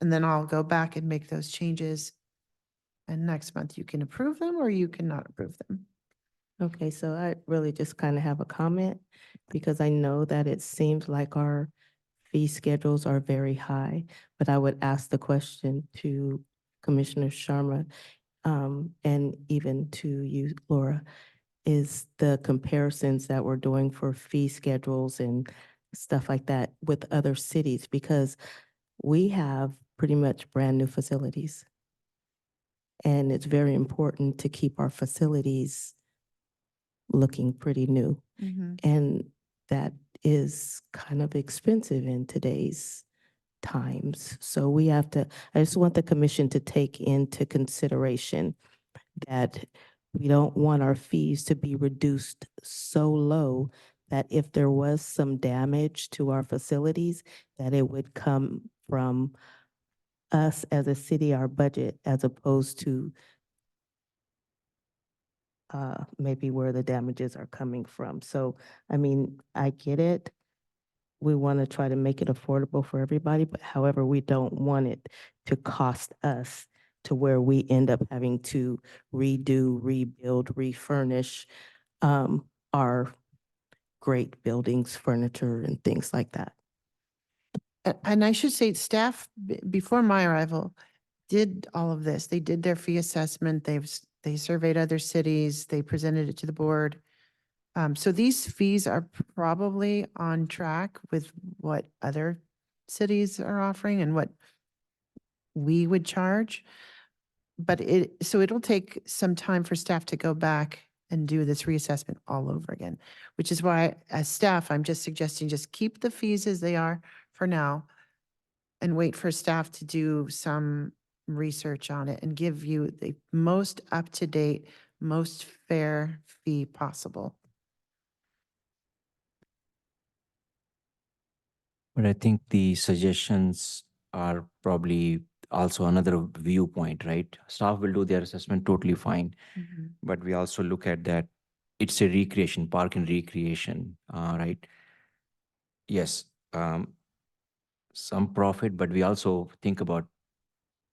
and then I'll go back and make those changes. And next month, you can approve them or you cannot approve them. Okay, so I really just kind of have a comment because I know that it seems like our fee schedules are very high, but I would ask the question to Commissioner Sharma, and even to you, Laura, is the comparisons that we're doing for fee schedules and stuff like that with other cities, because we have pretty much brand new facilities. And it's very important to keep our facilities looking pretty new. And that is kind of expensive in today's times. So we have to, I just want the commission to take into consideration that we don't want our fees to be reduced so low that if there was some damage to our facilities, that it would come from us as a city, our budget, as opposed to maybe where the damages are coming from. So, I mean, I get it. we want to try to make it affordable for everybody, but however, we don't want it to cost us to where we end up having to redo, rebuild, refurnish our great buildings, furniture, and things like that. And I should say, staff, before my arrival, did all of this. They did their fee assessment. They surveyed other cities. They presented it to the board. So these fees are probably on track with what other cities are offering and what we would charge. But so it'll take some time for staff to go back and do this reassessment all over again, which is why as staff, I'm just suggesting just keep the fees as they are for now and wait for staff to do some research on it and give you the most up-to-date, most fair fee possible. But I think the suggestions are probably also another viewpoint, right? Staff will do their assessment totally fine, but we also look at that it's a recreation, park and recreation, right? Yes, some profit, but we also think about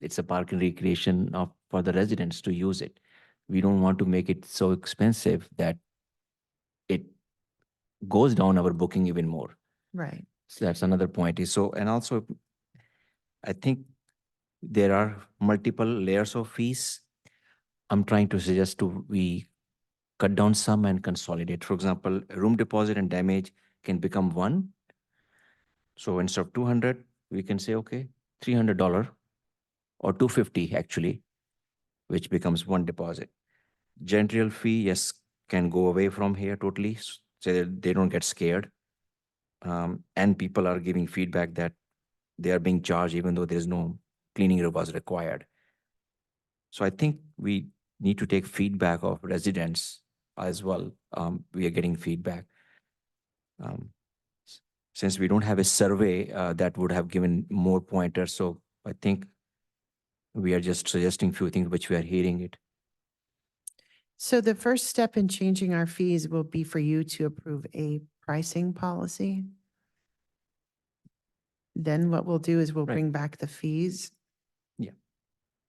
it's a park and recreation for the residents to use it. We don't want to make it so expensive that it goes down our booking even more. Right. So that's another point. And also, I think there are multiple layers of fees. I'm trying to suggest we cut down some and consolidate. For example, room deposit and damage can become one. So instead of 200, we can say, okay, $300 or $250 actually, which becomes one deposit. Janitorial fee, yes, can go away from here totally, so that they don't get scared. And people are giving feedback that they are being charged even though there's no cleaning was required. So I think we need to take feedback of residents as well. We are getting feedback. Since we don't have a survey that would have given more pointers, so I think we are just suggesting few things which we are hearing it. So the first step in changing our fees will be for you to approve a pricing policy. Then what we'll do is we'll Right. bring back the fees. Yeah.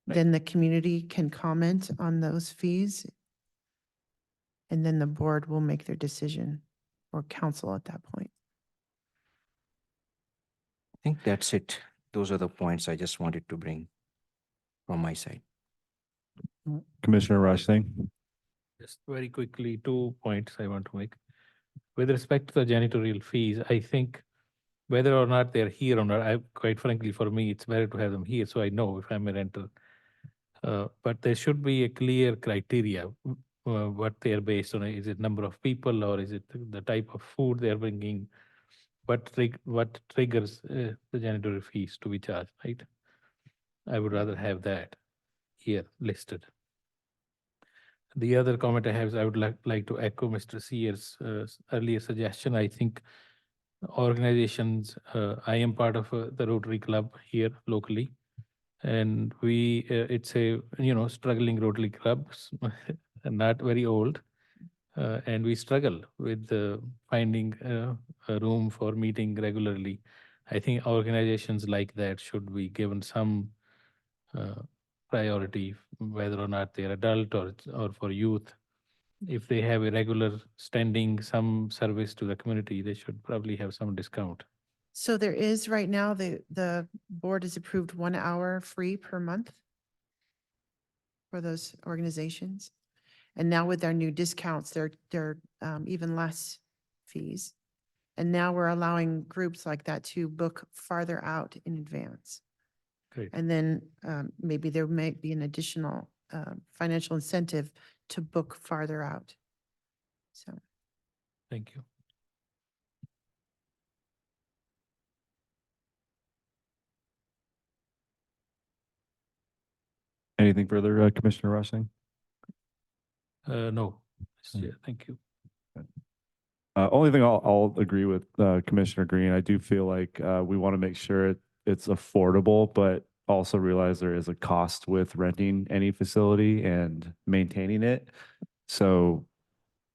Right. Then the community can comment on those fees. And then the board will make their decision, or council at that point. I think that's it. Those are the points I just wanted to bring from my side. Commissioner Rushing. Just very quickly, 2 points I want to make. With respect to the janitorial fees, I think whether or not they're here or not, quite frankly, for me, it's better to have them here so I know if I'm a renter. But there should be a clear criteria, what they're based on. Is it number of people or is it the type of food they're bringing? What triggers the janitorial fees to be charged, right? I would rather have that here listed. The other comment I have is I would like to echo Mr. Sear's earlier suggestion. I think organizations, I am part of the Rotary Club here locally, and it's a struggling Rotary Club, not very old, and we struggle with finding a room for meeting regularly. I think organizations like that should be given some priority, whether or not they're adult or for youth. If they have a regular standing, some service to the community, they should probably have some discount. So there is right now, the board has approved 1 hour free per month for those organizations. And now with our new discounts, they're even less fees. And now we're allowing groups like that to book farther out in advance. Great. And then maybe there might be an additional financial incentive to book farther out. So. Thank you. Anything further, Commissioner Rushing? No, Mr. Chair, thank you. Only thing I'll agree with Commissioner Green. I do feel like we want to make sure it's affordable, but also realize there is a cost with renting any facility and maintaining it. So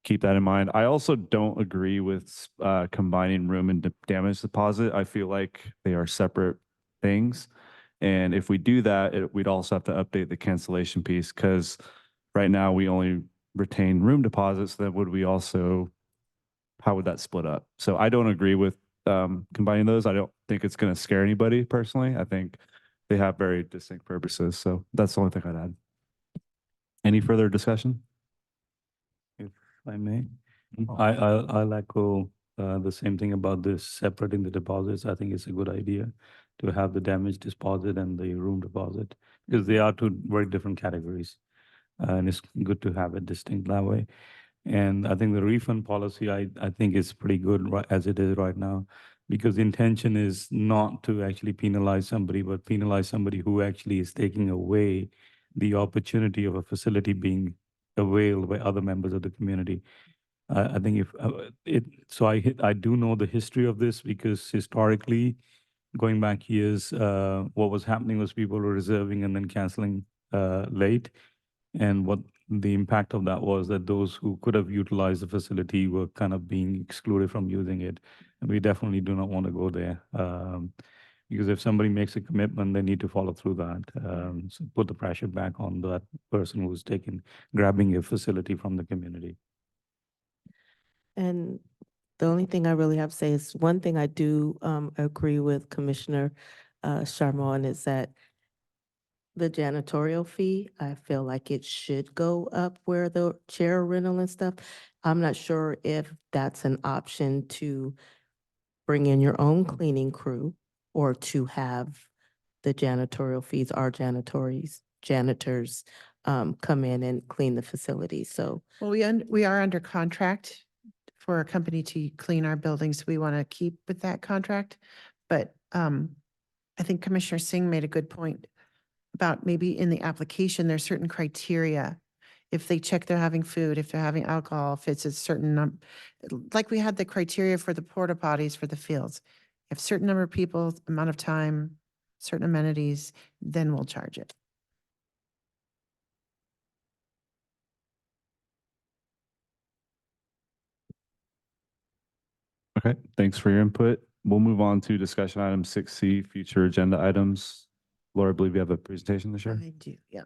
keep that in mind. I also don't agree with combining room and damage deposit. I feel like they are separate things. And if we do that, we'd also have to update the cancellation piece because right now we only retain room deposits. Then would we also, how would that split up? So I don't agree with combining those. I don't think it's going to scare anybody personally. I think they have very distinct purposes. So that's the only thing I'd add. Any further discussion? If I may, Oh. I'll echo the same thing about this separating the deposits. I think it's a good idea to have the damage deposit and the room deposit because they are two very different categories. And it's good to have it distinct that way. And I think the refund policy, I think is pretty good as it is right now, because the intention is not to actually penalize somebody, but penalize somebody who actually is taking away the opportunity of a facility being availed by other members of the community. I think if I do know the history of this because historically, going back years, what was happening was people were reserving and then canceling late. And what the impact of that was that those who could have utilized the facility were kind of being excluded from using it. And we definitely do not want to go there. Because if somebody makes a commitment, they need to follow through that. So put the pressure back on that person who's grabbing a facility from the community. And the only thing I really have to say is one thing I do agree with Commissioner Sharma is that the janitorial fee, I feel like it should go up where the chair rental and stuff. I'm not sure if that's an option to bring in your own cleaning crew or to have the janitorial fees, our janitors come in and clean the facility. So Well, we are under contract for a company to clean our buildings. We want to keep with that contract. But I think Commissioner Singh made a good point about maybe in the application, there's certain criteria. If they check they're having food, if they're having alcohol, if it's a certain, like we had the criteria for the porta potties for the fields. If certain number of people, amount of time, certain amenities, then we'll charge it. Okay, thanks for your input. We'll move on to discussion item 6C, future agenda items. Laura, I believe you have a presentation to share. I do, yeah.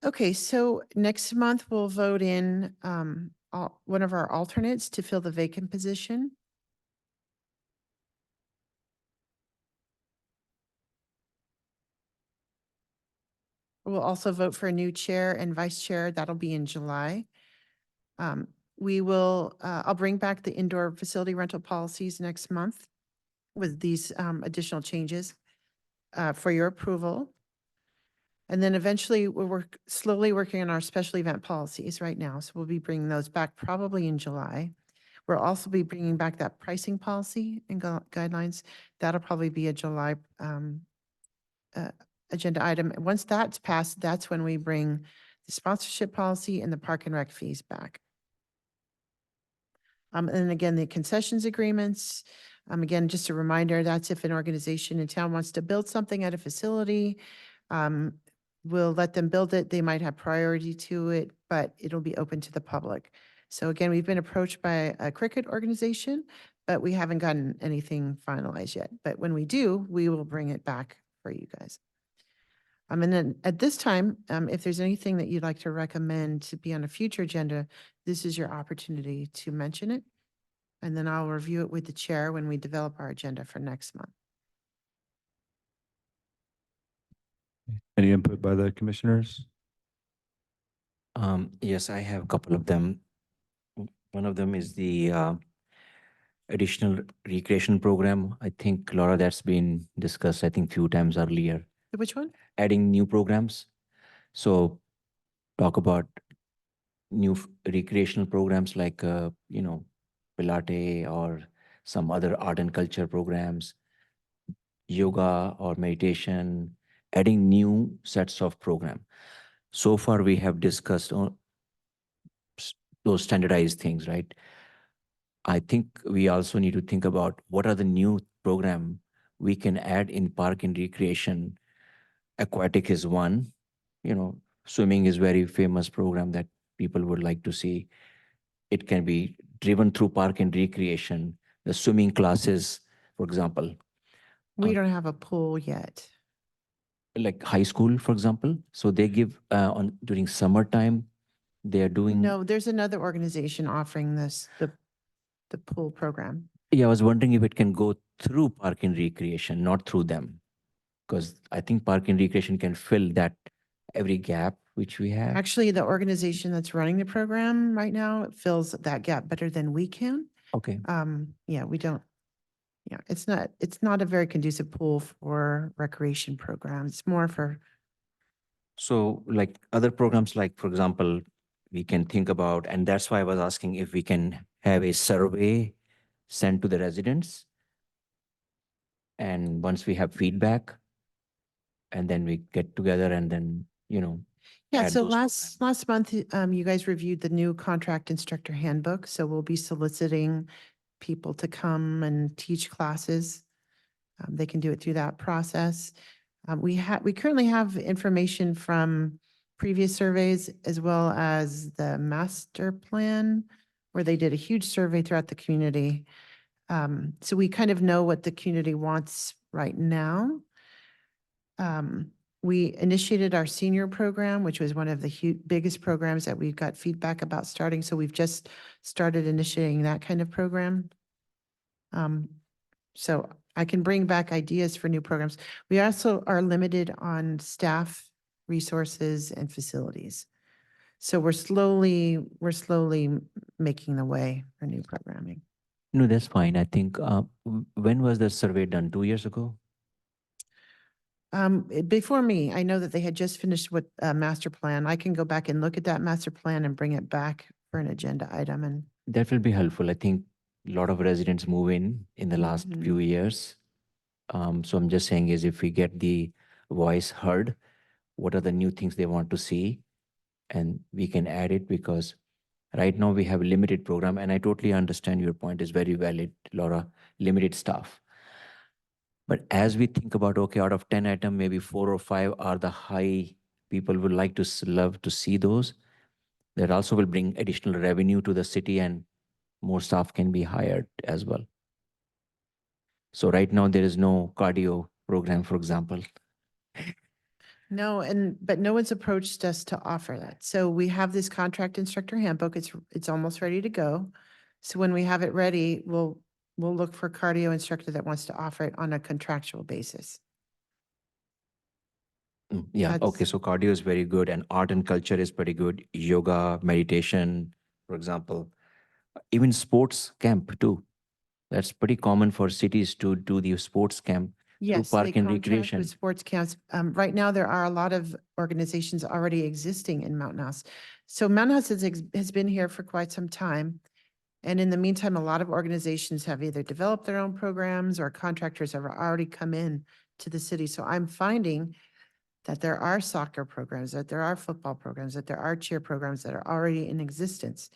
Okay, so next month we'll vote in one of our alternates to fill the vacant position. We'll also vote for a new chair and vice chair. That'll be in July. I'll bring back the indoor facility rental policies next month with these additional changes for your approval. And then eventually we're slowly working on our special event policies right now. So we'll be bringing those back probably in July. We'll also be bringing back that pricing policy and guidelines. That'll probably be a July agenda item. And once that's passed, that's when we bring the sponsorship policy and the park and rec fees back. And again, the concessions agreements, again, just a reminder, that's if an organization in town wants to build something at a facility, we'll let them build it. They might have priority to it, but it'll be open to the public. So again, we've been approached by a cricket organization, but we haven't gotten anything finalized yet. But when we do, we will bring it back for you guys. And then at this time, if there's anything that you'd like to recommend to be on a future agenda, this is your opportunity to mention it. And then I'll review it with the chair when we develop our agenda for next month. Any input by the commissioners? Yes, I have a couple of them. One of them is the additional recreation program. I think, Laura, that's been discussed, I think, few times earlier. Which one? Adding new programs. So talk about new recreational programs like, Pilates or some other art and culture programs, yoga or meditation, adding new sets of program. So far, we have discussed those standardized things, right? I think we also need to think about what are the new program we can add in park and recreation. Aquatic is one, swimming is very famous program that people would like to see. It can be driven through park and recreation, the swimming classes, for example, We Uh, don't have a pool yet. like high school, for example. So they give on during summertime, they are doing. No, there's another organization offering this, the pool program. Yeah, I was wondering if it can go through park and recreation, not through them. Because I think park and recreation can fill that every gap which we have. Actually, the organization that's running the program right now fills that gap better than we can. Okay. Yeah, we don't, yeah, it's not a very conducive pool for recreation programs. It's more for, So like other programs, like for example, we can think about, and that's why I was asking if we can have a survey sent to the residents. And once we have feedback, and then we get together and then, yeah, add so those last month, you guys reviewed the new contract instructor handbook, so we'll be soliciting people to come and teach classes. They can do it through that process. We currently have information from previous surveys as well as the master plan, where they did a huge survey throughout the community. So we kind of know what the community wants right now. We initiated our senior program, which was one of the biggest programs that we've got feedback about starting. So we've just started initiating that kind of program. So I can bring back ideas for new programs. We also are limited on staff, resources, and facilities. So we're slowly making the way for new programming. No, that's fine. I think, when was the survey done? 2 years ago? Before me, I know that they had just finished with a master plan. I can go back and look at that master plan and bring it back for an agenda item and That will be helpful. I think a lot of residents move in the last few years. So I'm just saying is if we get the voice heard, what are the new things they want to see? And we can add it because right now we have a limited program and I totally understand your point is very valid, Laura, limited staff. But as we think about, okay, out of 10 items, maybe 4 or 5 are the high people would like to love to see those. That also will bring additional revenue to the city and more staff can be hired as well. So right now there is no cardio program, for example. no, but no one's approached us to offer that. So we have this contract instructor handbook. It's almost ready to go. So when we have it ready, we'll look for cardio instructor that wants to offer it on a contractual basis. Yeah, okay, That's- so cardio is very good and art and culture is pretty good. Yoga, meditation, for example. Even sports camp too. That's pretty common for cities to do the sports camp. Yes, park they and contract recreation. with sports camps. Right now, there are a lot of organizations already existing in Mountain House. So Mountain House has been here for quite some time. And in the meantime, a lot of organizations have either developed their own programs or contractors have already come in to the city. So I'm finding that there are soccer programs, that there are football programs, that there are cheer programs that are already in existence.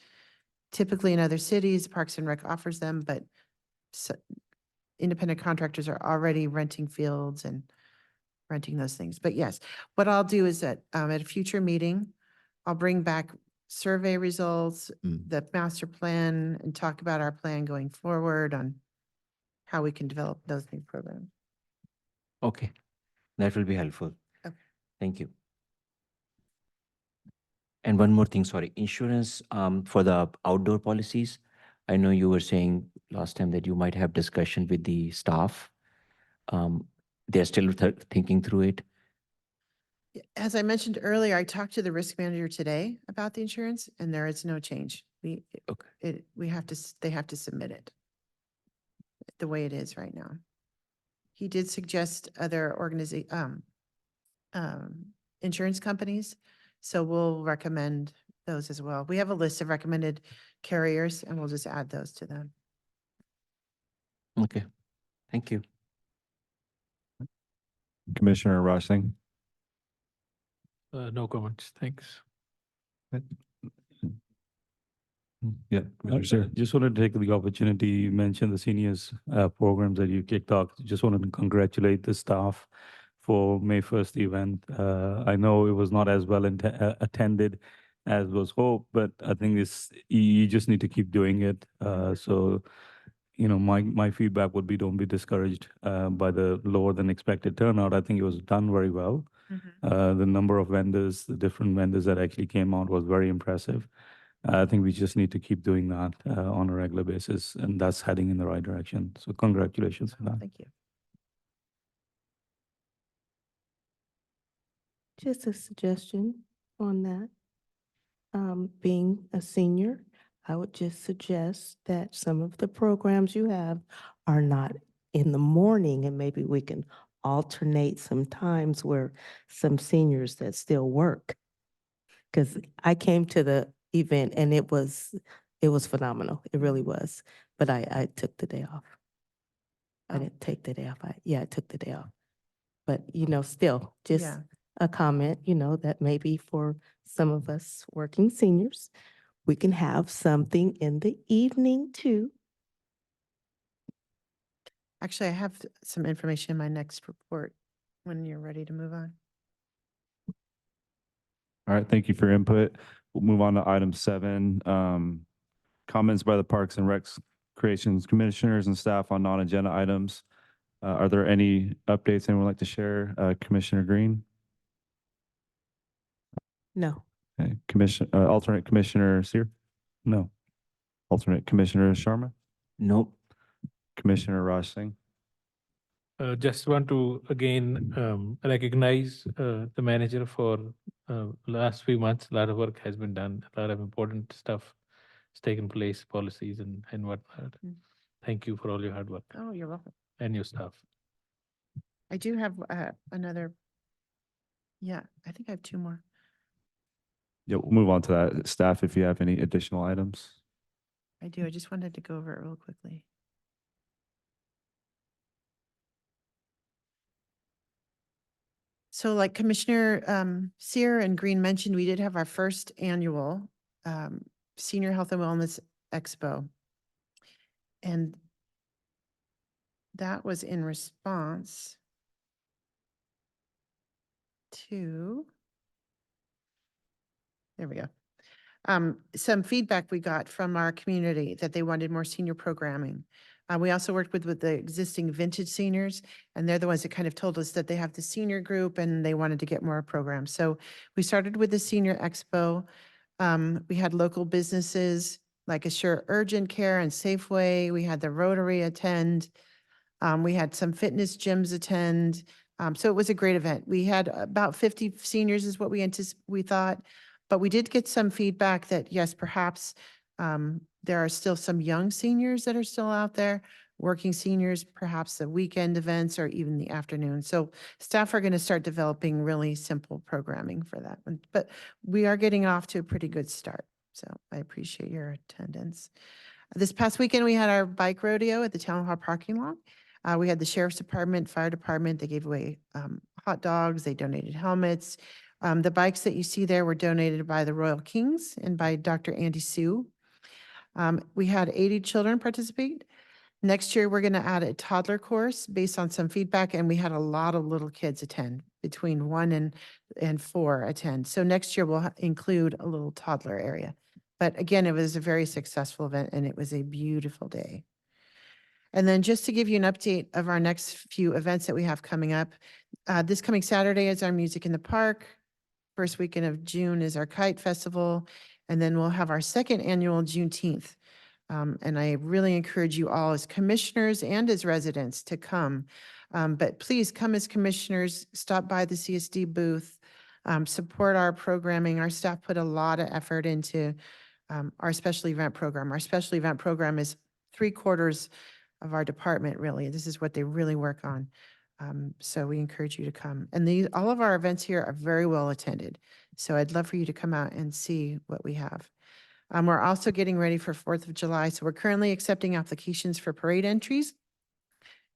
Typically in other cities, Parks and Rec offers them, but independent contractors are already renting fields and renting those things. But yes, what I'll do is that at a future meeting, I'll bring back survey results, the master plan, and talk about our plan going forward on how we can develop those new programs. Okay, that will be helpful. Okay. Thank you. And one more thing, sorry, insurance for the outdoor policies. I know you were saying last time that you might have discussion with the staff. They're still thinking through it. As I mentioned earlier, I talked to the risk manager today about the insurance and there is no change. Okay. They have to submit it the way it is right now. He did suggest other insurance companies, so we'll recommend those as well. We have a list of recommended carriers and we'll just add those to them. Okay, thank you. Commissioner Rushing. No comments, thanks. Yeah. Commissioner Seer. Just wanted to take the opportunity, you mentioned the seniors programs that you kicked off. Just wanted to congratulate the staff for May 1st event. I know it was not as well attended as was hoped, but I think you just need to keep doing it. So, my feedback would be don't be discouraged by the lower than expected turnout. I think it was done very well. The number of vendors, the different vendors that actually came out was very impressive. I think we just need to keep doing that on a regular basis, and that's heading in the right direction. So congratulations on that. Thank you. Just a suggestion on that. Being a senior, I would just suggest that some of the programs you have are not in the morning, and maybe we can alternate some times where some seniors that still work. Because I came to the event and it was phenomenal. It really was. But I took the day off. I Oh. didn't take the day off. I took the day off. But, still, just Yeah. a comment, that maybe for some of us working seniors, we can have something in the evening too. Actually, I have some information in my next report when you're ready to move on. All right, thank you for your input. We'll move on to item 7. Comments by the Parks and Recs Creations Commissioners and staff on non-agenda items. Are there any updates anyone would like to share? Commissioner Green? No. Okay. Alternate Commissioner Seer? No. Alternate Commissioner Sharma? Nope. Commissioner Raj Singh? Just want to again recognize the manager for last few months. A lot of work has been done. A lot of important stuff has taken place, policies and whatnot. Thank you for all your hard work Oh, you're welcome. and your staff. I do have another. Yeah, I think I have 2 more. Yeah, we'll move on to that. Staff, if you have any additional items. I do. I just wanted to go over it real quickly. So like Commissioner Seer and Green mentioned, we did have our first annual Senior Health and Wellness Expo. And that was in response to, there we go. Some feedback we got from our community that they wanted more senior programming. We also worked with the existing vintage seniors, and they're the ones that kind of told us that they have the senior group and they wanted to get more programs. So we started with the Senior Expo. We had local businesses like Assure Urgent Care and Safeway. We had the Rotary attend. We had some fitness gyms attend. So it was a great event. We had about 50 seniors is what we thought, but we did get some feedback that yes, perhaps there are still some young seniors that are still out there, working seniors, perhaps the weekend events or even the afternoon. So staff are going to start developing really simple programming for that one. But we are getting off to a pretty good start. So I appreciate your attendance. This past weekend, we had our bike rodeo at the town hall parking lot. We had the sheriff's department, fire department. They gave away hot dogs. They donated helmets. The bikes that you see there were donated by the Royal Kings and by Dr. Andy Sue. We had 80 children participate. Next year, we're going to add a toddler course based on some feedback, and we had a lot of little kids attend, between 1 and 4 attend. So next year, we'll include a little toddler area. But again, it was a very successful event, and it was a beautiful day. And then just to give you an update of our next few events that we have coming up, this coming Saturday is our Music in the Park. First weekend of June is our Kite Festival. And then we'll have our second annual Juneteenth. And I really encourage you all as commissioners and as residents to come. But please come as commissioners, stop by the CSD booth, support our programming. Our staff put a lot of effort into our special event program. Our special event program is 3/4 of our department, really. This is what they really work on. So we encourage you to come. And all of our events here are very well attended. So I'd love for you to come out and see what we have. We're also getting ready for 4th of July. So we're currently accepting applications for parade entries.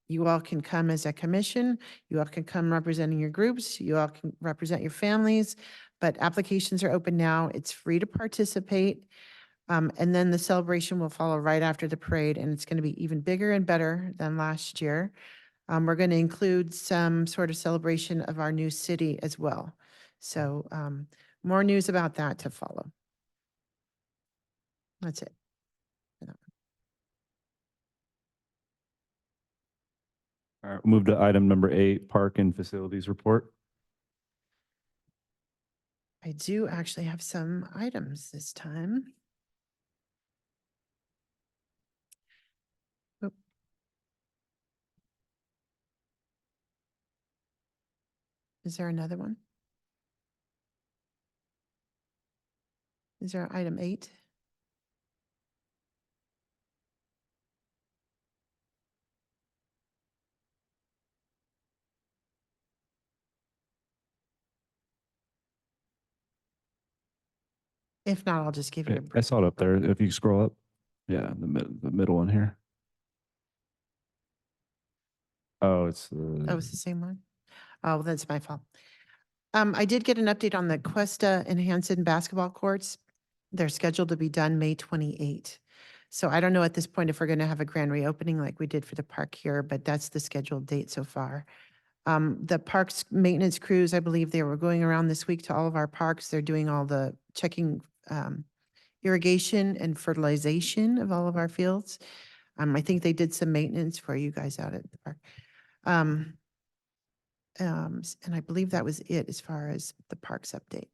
You all can come as a commission. You all can come representing your groups. You all can represent your families. But applications are open now. It's free to participate. And then the celebration will follow right after the parade, and it's going to be even bigger and better than last year. We're going to include some sort of celebration of our new city as well. So more news about that to follow. That's it. All right, move to item number 8, Park and Facilities Report. I do actually have some items this time. Oop. Is there another one? Is there item 8? If not, I'll just give you a I brief. saw it up there. If you scroll up. Yeah, the middle one here. Oh, it's Oh, it's the same one? Oh, that's my fault. I did get an update on the Cuesta and Hanson basketball courts. They're scheduled to be done May 28. So I don't know at this point if we're going to have a grand reopening like we did for the park here, but that's the scheduled date so far. The parks maintenance crews, I believe they were going around this week to all of our parks. They're doing all the checking irrigation and fertilization of all of our fields. I think they did some maintenance for you guys out at the park. And I believe that was it as far as the parks update.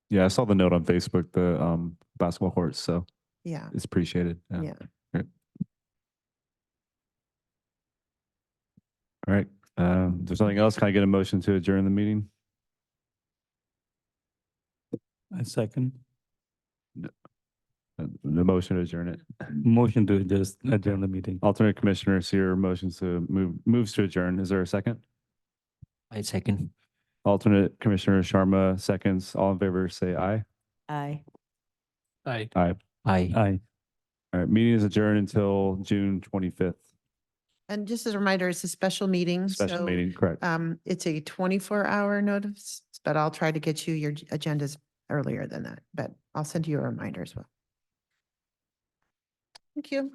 Yeah, I saw the note on Facebook, the basketball courts, so Yeah, it's appreciated. yeah. Great. All right. If there's nothing else, can I get a motion to adjourn the meeting? I second. The motion to adjourn it. Motion to just adjourn the meeting. Alternate Commissioner Seer motions to moves to adjourn. Is there a second? I second. Alternate Commissioner Sharma seconds. All in favor, say aye. Aye. Aye. Aye. Aye. Aye. All right, meeting is adjourned until June 25th. And just as a reminder, it's a special meeting. Special so, meeting, correct. It's a 24-hour notice, but I'll try to get you your agendas earlier than that, but I'll send you a reminder as well. Thank you.